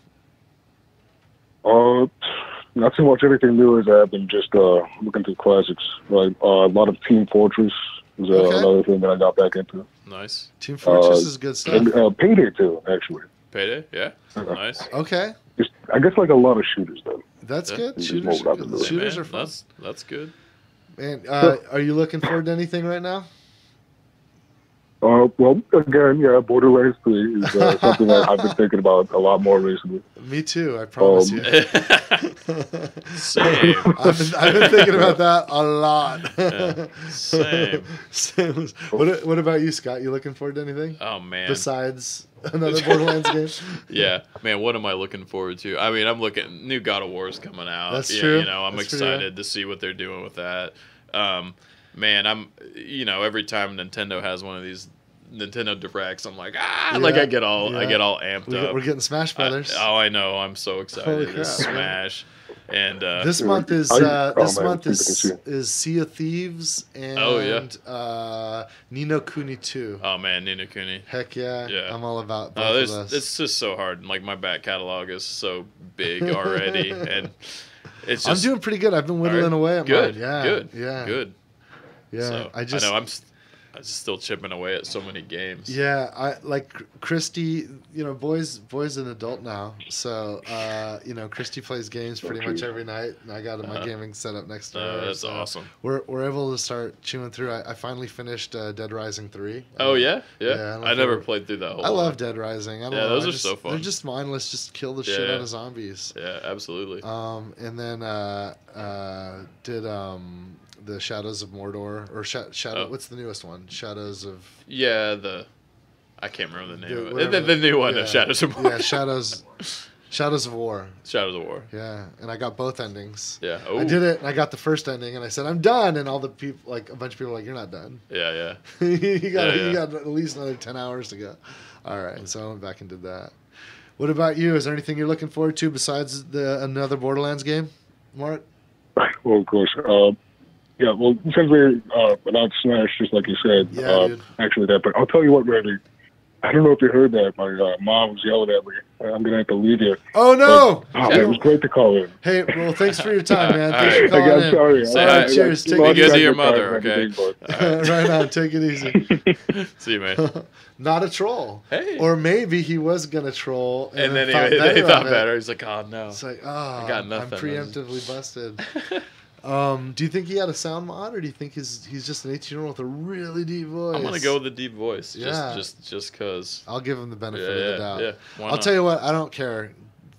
Not so much anything new as I have been just looking through classics. Right, a lot of Team Fortress is another thing that I got back into. Nice. Team Fortress is good stuff. And Payday too, actually. Payday, yeah. Nice. Okay. Just, I guess a lot of shooters though. That's good. Shooters are fun. That's good. Man, are you looking forward to anything right now? Well, again, Borderlands 3 is something that I've been thinking about a lot more recently. Me too, I promise you. Same. I've been thinking about that a lot. Yeah, same. What about you, Scott? You looking forward to anything? Oh, man. Besides another Borderlands game? Yeah. Man, what am I looking forward to? I mean, I'm looking... New God of War is coming out. That's true. I'm excited to see what they're doing with that. Man, I'm... every time Nintendo has one of these Nintendo Directs, I'm like, like I get all amped up. We're getting Smash Brothers. I know. I'm so excited to Smash. And this month is Sea of Thieves and Ni no Kuni 2. Oh man, Ni no Kuni. Heck yeah. I'm all about both of those. It's just so hard. Like my back catalog is so big already, and it's just. I'm doing pretty good. I've been whittling away at mine. Good. Yeah. So, I know I'm just still chipping away at so many games. Yeah, I like Christy. Boy's an adult now, so Christy plays games pretty much every night, and I got my gaming set up next to her. That's awesome. We're able to start chewing through. I finally finished Dead Rising 3. Oh yeah. I never played through that whole. I love Dead Rising. I don't know. Those are so fun. They're just mindless. Just kill the shit out of zombies. Yeah, absolutely. And then did the Shadows of Mordor or Shadow. What's the newest one? Shadows of. Yeah, I can't remember the name of it. The new one, of Shadows of Mordor. Yeah, Shadows of War. Shadows of War. Yeah, and I got both endings. Yeah. I did it, and I got the first ending, and I said I'm done, and all the people, like a bunch of people, were like, you're not done. Yeah. you got at least another 10 hours to go. All right, so I went back and did that. What about you? Is there anything you're looking forward to besides another Borderlands game, Mart? Well, of course. Yeah, well, since we announced Smash, just like you said, actually that. But I'll tell you what, Randy, I don't know if you heard that. My mom was yelling at me. I'm going to have to leave you. Oh, no! But, it was great to call in. Hey, well, thanks for your time, man. Thanks for calling in. Sorry. Say hi. Cheers. Take it easy to your mother, okay? Right on. Take it easy. See you, man. Not a troll. Hey. Or maybe he was going to troll. And then he thought better. He's like, oh, no. It's like, I got nothing. I'm preemptively busted. Do you think he had a sound mod, or do you think he's just an 18-year-old with a really deep voice? I'm gonna go with the deep voice. Yeah. Just cause. I'll give him the benefit of the doubt. Yeah. I'll tell you what, I don't care.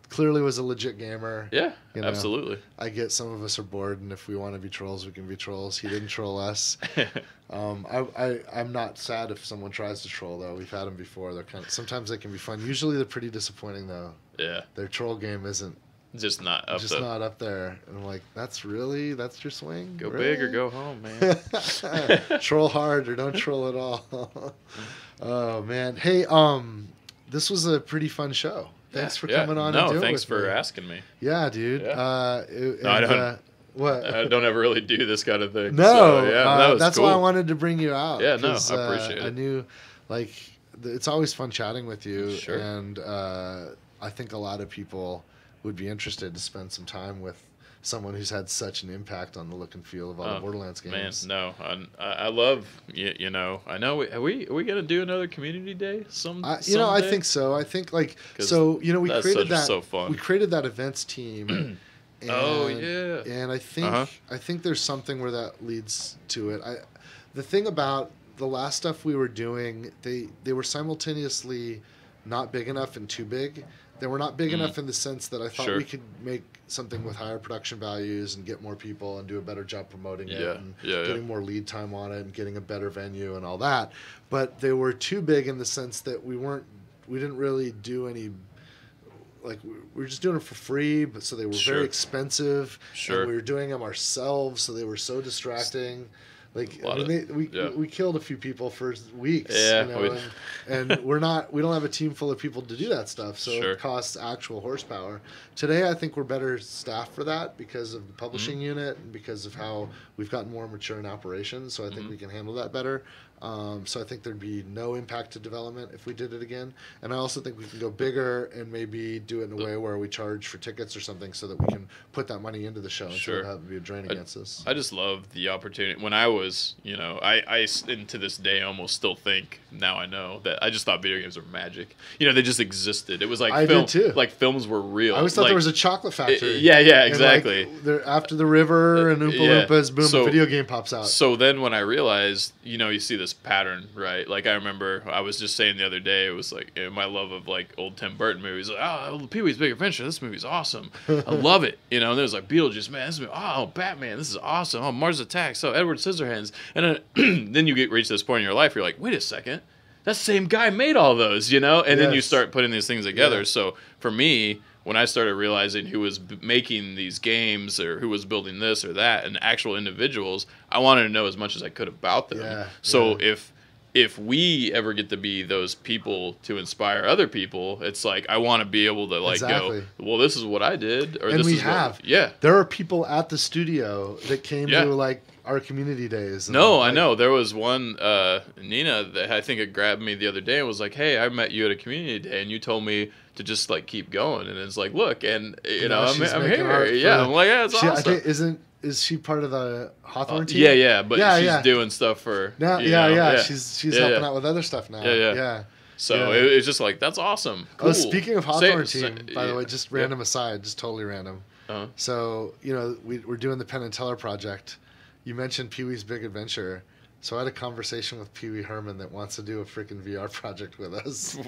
Clearly was a legit gamer. Yeah, absolutely. I get some of us are bored, and if we want to be trolls, we can be trolls. He didn't troll us. I'm not sad if someone tries to troll, though. We've had them before. Sometimes they can be fun. Usually they're pretty disappointing, though. Yeah. Their troll game isn't. Just not up there. And I'm like, that's your swing? Go really? big or go home, man. Troll hard or don't troll at all. Oh, man. Hey, this was a pretty fun show. Thanks for coming on and doing it. No, thanks for asking me. Yeah, dude. Yeah. I don't. What? I don't ever really do this kind of thing. No. So, that was that's cool. why I wanted to bring you out. Yeah, no, I appreciate it. I knew, it's always fun chatting with you. Sure. And I think a lot of people would be interested to spend some time with someone who's had such an impact on the look and feel of all the Borderlands games. Man, no, I love I know. Are we gonna do another community day? I think so. I think we created that. So fun. We created that events team. And I think there's something where that leads to it. The thing about the last stuff we were doing, they were simultaneously not big enough and too big. They were not big enough in the sense that I thought we could make something with higher production values and get more people and do a better job promoting it and getting more lead time on it and getting a better venue and all that. But they were too big in the sense that we didn't really do any, we were just doing it for free, but so they were very expensive. Sure. And we were doing them ourselves, so they were so distracting. We killed a few people for weeks, and we don't have a team full of people to do that stuff, so it costs actual horsepower. Today, I think we're better staffed for that because of the publishing unit and because of how we've gotten more mature in operations. So I think we can handle that better. So I think there'd be no impact to development if we did it again. And I also think we can go bigger and maybe do it in a way where we charge for tickets or something so that we can put that money into the show instead of having to be a drain against us. I just love the opportunity. When I was, I and to this day almost still think, now I know, that I just thought video games were magic. They just existed. It was like film, did too. Like films were real. I always thought there was a chocolate factory. Yeah, exactly. And after the river and Oompa Loompas, boom, a video game pops out. So then when I realized, you see this pattern, right? Like I remember I was just saying the other day, it was like my love of old Tim Burton movies. Like, Pee-wee's Big Adventure, this movie's awesome. I love it. And there's Beetlejuice, man, this movie, Batman, this is awesome. Oh, Mars Attacks, Edward Scissorhands. And then you reach this point in your life, you're like, wait a second, that same guy made all those, And then you start putting these things together. Yeah. So for me, when I started realizing who was making these games or who was building this or that and actual individuals, I wanted to know as much as I could about them. Yeah, so if if we ever get to be those people to inspire other people, it's like I want to be able to like go, well, this is what I did, or and this we is have. What, yeah. There are people at the studio that came to like our community days. And, no, like, I know. There was one, Nina, that I think it grabbed me the other day and was like, hey, I met you at a community day, and you told me to just like keep going. And it's like, look, and you know, I'm here. Yeah, I'm like, yeah, it's awesome. I think is she part of the Hawthorne team? Yeah, but she's doing stuff for now. She's helping out with other stuff now. Yeah. So it's just like, that's awesome. Cool. Oh, speaking of Hawthorne team, by the way, just random aside, just totally random. Uh-huh. So, you know, we're doing the Penn and Teller project. You mentioned Pee-wee's Big Adventure. So I had a conversation with Pee-wee Herman that wants to do a freaking VR project with us.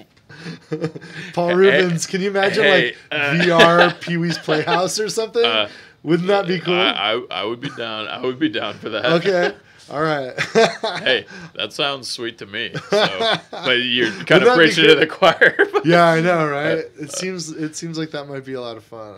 Paul Rubens, can you imagine like VR Pee-wee's Playhouse or something? Wouldn't that be cool? I would be down. I would be down for that. Okay. All right. Hey, that sounds sweet to me. So, but you're kind of preaching to the choir. Yeah, I know, right? It seems like that might be a lot of fun.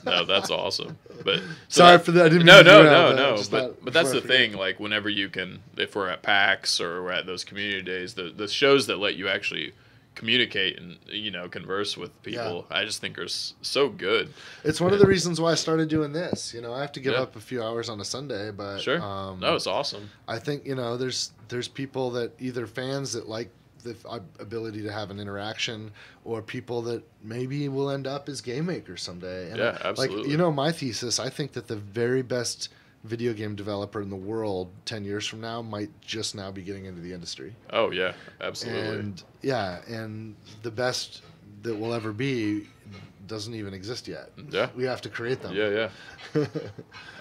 No, that's awesome. But sorry for that. I didn't no. But that's the thing. Like whenever you can, if we're at PAX or we're at those community days, the shows that let you actually communicate and converse with people, I just think are so good. It's one of the reasons why I started doing this. I have to give up a few hours on a Sunday, but sure, no, it's awesome. I think there's people that either fans that like the ability to have an interaction, or people that maybe will end up as game makers someday. And absolutely. Like my thesis, I think that the very best video game developer in the world 10 years from now might just now be getting into the industry. Oh yeah, absolutely. And the best that will ever be doesn't even exist yet. Yeah. We have to create them. Yeah.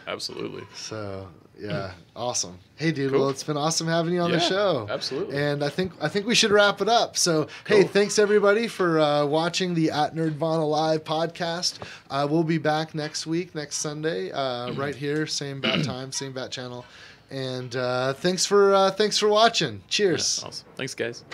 Absolutely. So, yeah, awesome. Hey, dude, cool. Well, it's been awesome having you on the show. Absolutely. And I think we should wrap it up. So, cool. Hey, thanks everybody for watching the at Nerdvana Live podcast. We'll be back next Sunday, right here, same bat time, same bat channel. And thanks for watching. Cheers. Yeah, awesome. Thanks, guys.